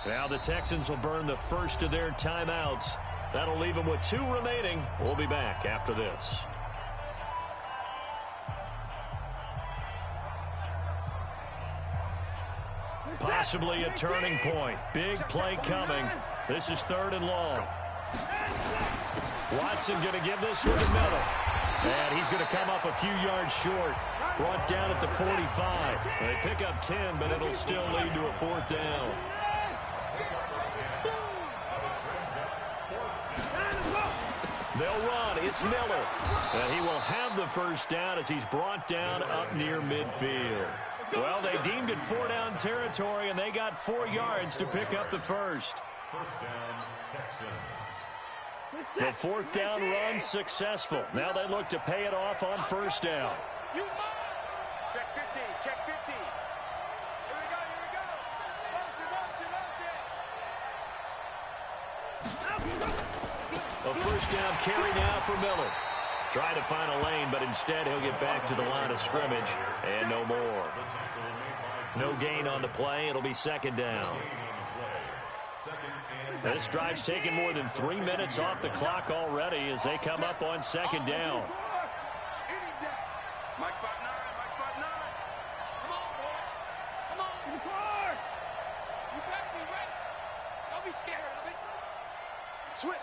Now the Texans will burn the first of their timeouts. That'll leave them with 2 remaining. We'll be back after this. Possibly a turning point. Big play coming. This is 3rd and long. Watson going to give this one to Miller. And he's going to come up a few yards short. Brought down at the 45. They pick up 10, but it'll still lead to a 4th down. They'll run. It's Miller. And he will have the first down as he's brought down up near midfield. Well, they deemed it 4-down territory, and they got 4 yards to pick up the first. First down, Texans. The 4th down run successful. Now they look to pay it off on 1st down. Check 50. Here we go. Motion. A 1st down carry now for Miller. Trying to find a lane, but instead he'll get back to the line of scrimmage. And no more. No gain on the play. It'll be 2nd down. This drive's taken more tn 3 minutes off the clock already as they come up on 2nd down. Mike 5'9". Come on. In the car. You better be ready. Don't be scared of it. Switch.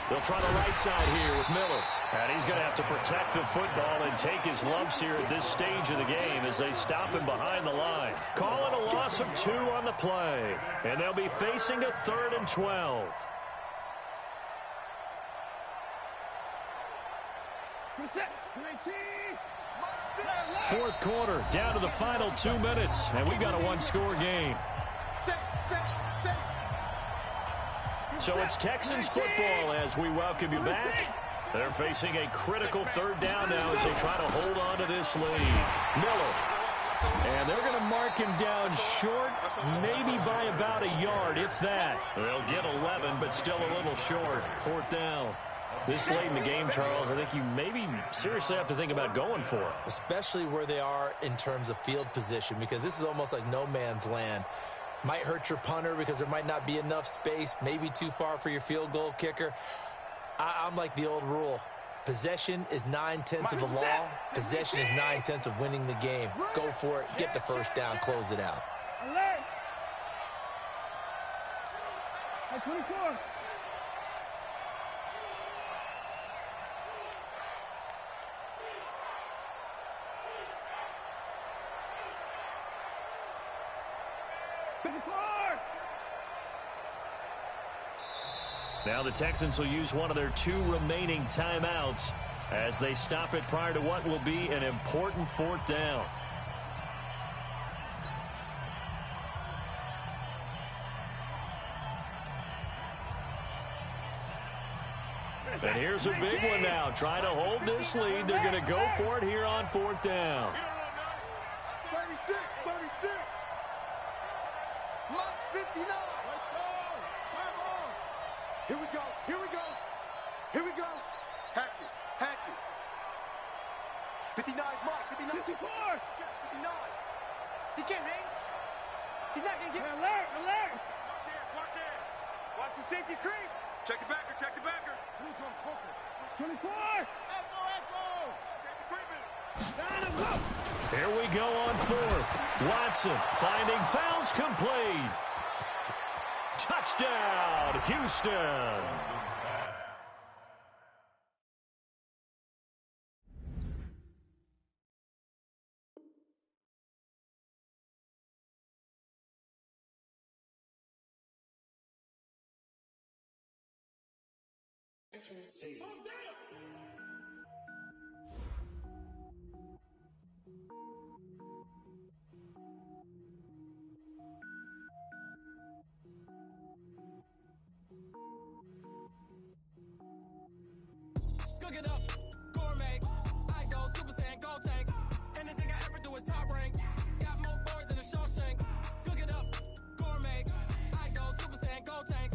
They'll try the right side here with Miller. And he's going to have to protect the football and take his lumps here at this stage of the game as they stop him behind the line. Call it a loss of 2 on the play. And they'll be facing a 3rd and 12. Fourth quarter, down to the final 2 minutes. And we've got a 1-score game. So it's Texans football as we welcome you back. They're facing a critical 3rd down now as they try to hold on to this lead. Miller And they're going to mark him down short, maybe by about a yard, if that. They'll get 11, but still a little short. 4th down. This late in the game, Charles, I think you maybe seriously have to think about going for it. Especially where they are in terms of field position, because this is almost like no man's land. Might hurt your punter because there might not be enough space, maybe too far for your field goal kicker. I'm like the old rule. Possession is 9/10 of the law. Possession is 9/10 of winning the game. Go for it. Get the first down. Close it out. Alert! Hey, 24. Now the Texans will use one of their 2 remaining timeouts as they stop it prior to what will be an important 4th down. And here's a big one now. Trying to hold this lead. They're going to go for it here on 4th down. 36. Mike 59. Here we go. Hatchet. 59 Mike. 59. 54. 59. He can't hang. He's not going to get alert. Watch it. Watch the safety creep. Check the backer. 24. Echo. Safety creeping. Here we go on 4th. Watson finding fouls complete. Touchdown, Houston. Cook it up, gourmet. I go Super Saiyan, go tank. Anything I ever do is top rank. Got more boys than a Shawshank. Cook it up, gourmet. I go Super Saiyan, go tank.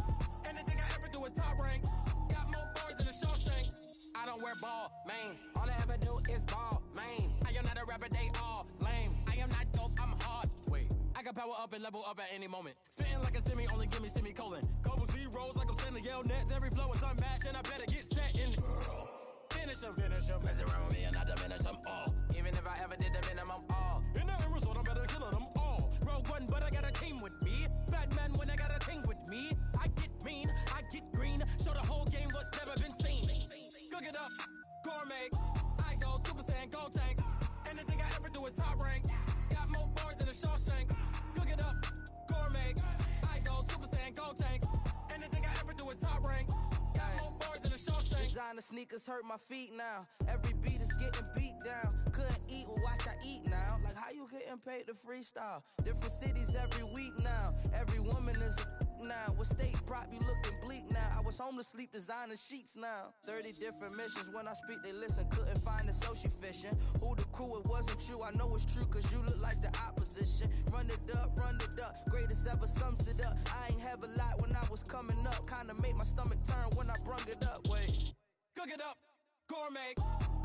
Anything I ever do is top rank. Got more boys than a Shawshank. I don't wear ball mains. All I ever do is ball main. I am not a rapper, they all lame. I am not dope, I'm hard. Wait, I can power up and level up at any moment. Spitting like a semi, only give me semicolon. Couple zeros like I'm sending yell nets. Every flow is unmatched and I better get set in. Finish them. Mess around with me and I diminish them all. Even if I ever did the minimum all. In the end result, I'm better killing them all. Rogue One, but I got a team with me. Batman when I got a team with me. I get mean, I get green. Show the whole game what's never been seen. Cook it up, gourmet. I go Super Saiyan, go tank. Anything I ever do is top rank. Got more bars than a Shawshank. Cook it up, gourmet. I go Super Saiyan, go tank. Anything I ever do is top rank. Designer sneakers hurt my feet now. Every beat is getting beat down. Couldn't eat, well watch I eat now. Like how you getting paid to freestyle? Different cities every week now. Every woman is a now. With state prop you looking bleak now. I was home to sleep designer sheets now. 30 different missions. When I speak they listen. Couldn't find it so she fishing. Who the crew, it wasn't you. I know it's true cause you look like the opposition. Run it up. Greatest ever sums it up. I ain't have a lot when I was coming up. Kinda made my stomach turn when I brung it up. Wait. Cook it up, gourmet.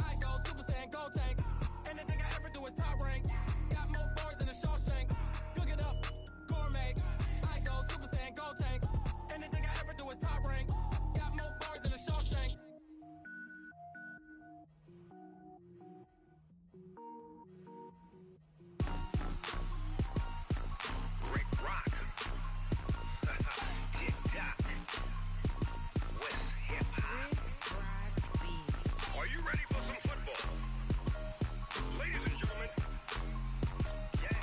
I go Super Saiyan, go tank. Anything I ever do is top rank. Got more bars than a Shawshank. Cook it up, gourmet. I go Super Saiyan, go tank. Anything I ever do is top rank. Got more bars than a Shawshank. Rick Rock. Tick-tock. West hip-hop. Are you ready for some football? Ladies and gentlemen, yeah.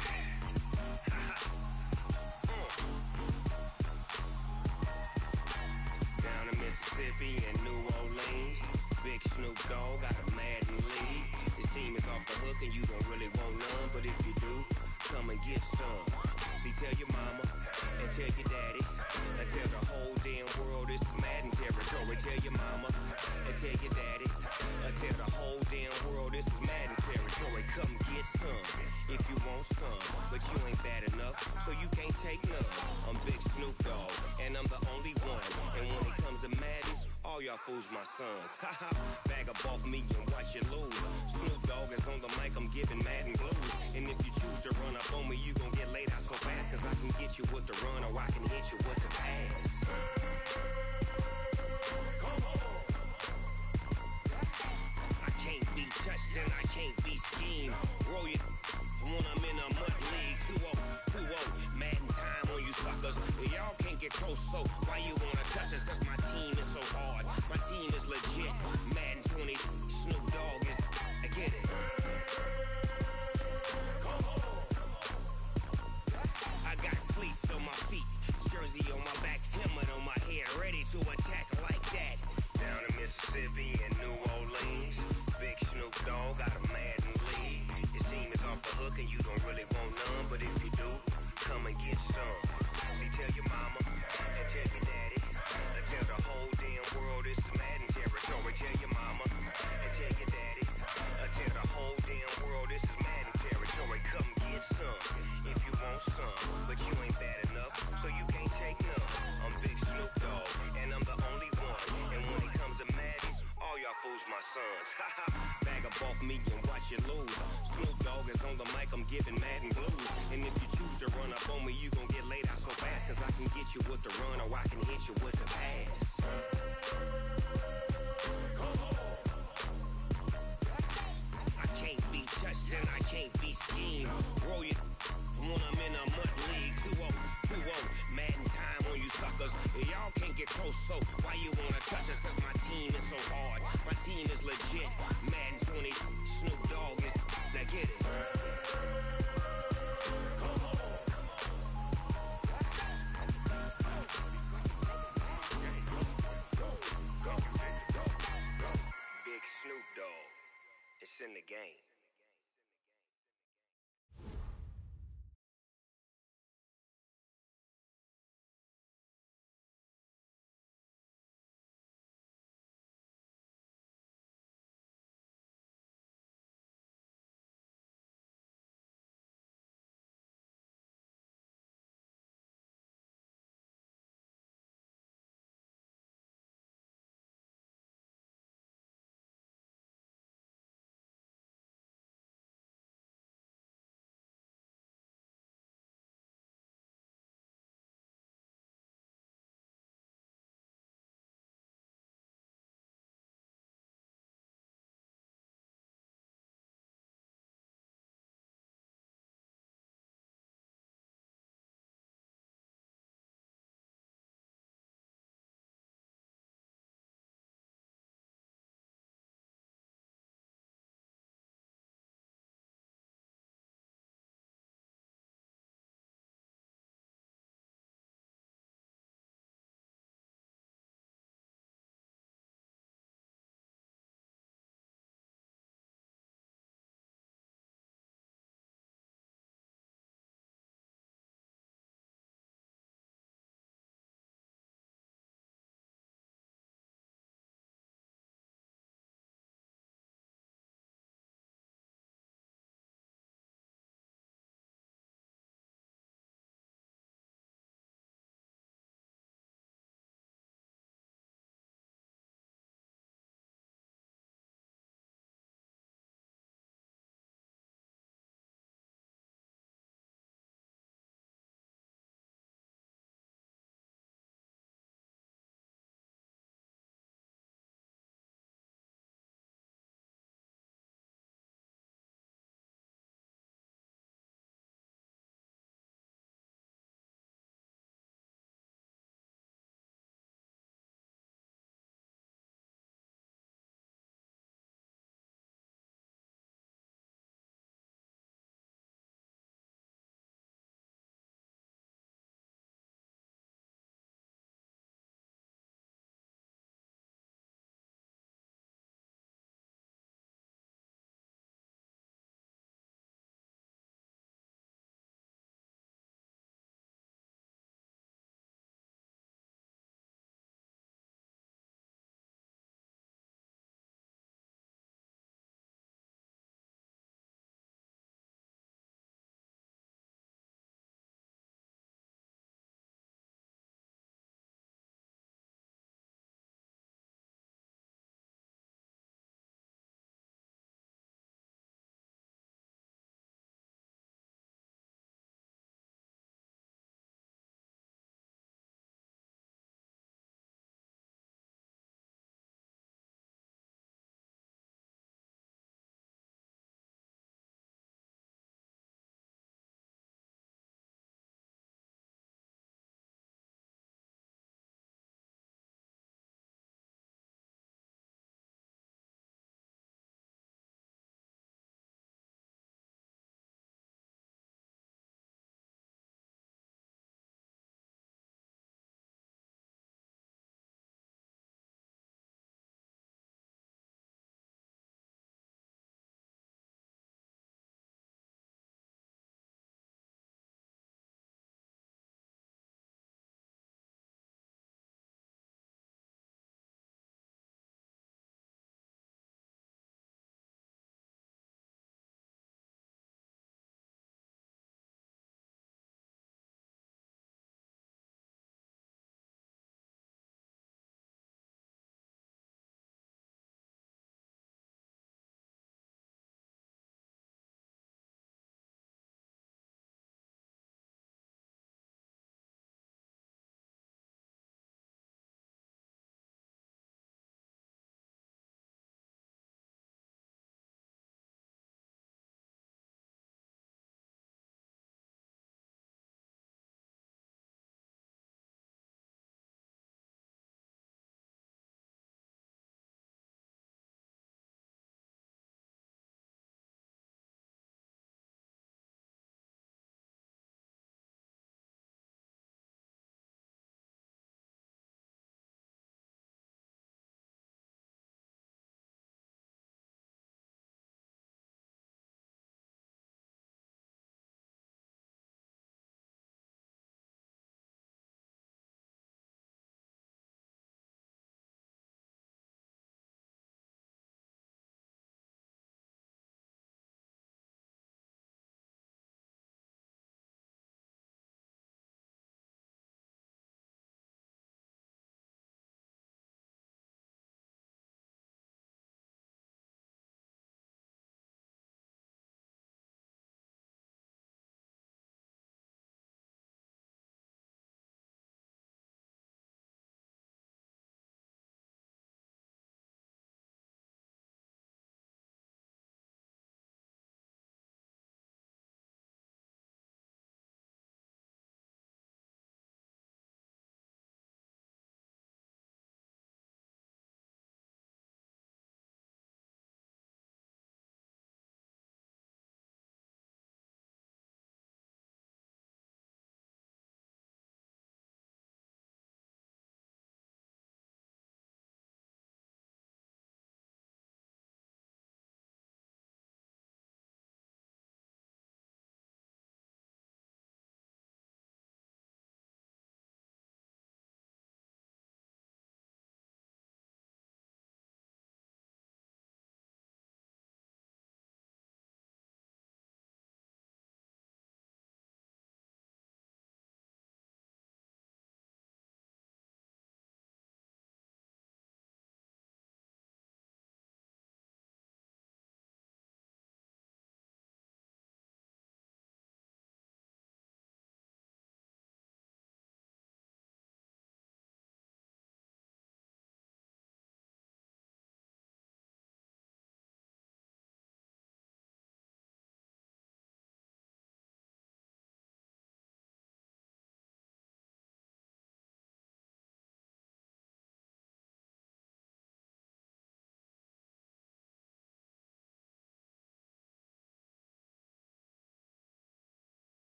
Down in Mississippi and New Orleans, Big Snoop Dogg got a Madden league. His team is off the hook and you don't really want none, but if you do, come and get some. See, tell your mama and tell your daddy and tell the whole damn world this is Madden territory. Tell your mama and tell your daddy and tell the whole damn world this is Madden territory. Come get some. if you want some. But you ain't bad enough, so you can't take none. I'm Big Snoop Dogg, and I'm the only one. And when it comes to Madden, all y'all fools my sons. Haha, bag up off me and watch you lose. Snoop Dogg is on the mic, I'm giving Madden blues. And if you choose to run up on me, you gon' get laid out so fast. Cause I can get you with the run or I can hit you with the pass. Come on. I can't be touched and I can't be schemed. Roll you when I'm in a mud league. 2-0, 2-0, Madden time on you suckers. Y'all can't get close, so why you wanna touch us? Cause my team is so hard, my team is legit. Madden 20, Snoop Dogg is, I get it. Come on. I got cleats on my feet, jersey on my back, helmet on my head, ready to attack like that. Down in Mississippi and New Orleans, Big Snoop Dogg got a Madden league. Your team is off the hook and you don't really want none, but if you do, come and get some. See, tell your mama and tell your daddy, and tell the whole damn world it's Madden territory. Tell your mama and tell your daddy, and tell the whole damn world this is Madden territory. Come get some if you want some, but you ain't bad enough, so you can't take none. I'm Big Snoop Dogg, and I'm the only one. And when it comes to Madden, all y'all fools my sons. Haha, bag up off me and watch you lose. Snoop Dogg is on the mic, I'm giving Madden blues. And if you choose to run up on me, you gon' get laid out so fast. Cause I can get you with the run or I can hit you with the pass. Come on. I can't be touched and I can't be schemed. Roll you when I'm in a mud league. 2-0, 2-0, Madden time on you suckers. Y'all can't get close, so why you wanna touch us? Cause my team is so hard, my team is legit. Madden 20, Snoop Dogg is, now get it. Come on. Big Snoop Dogg, it's in the game.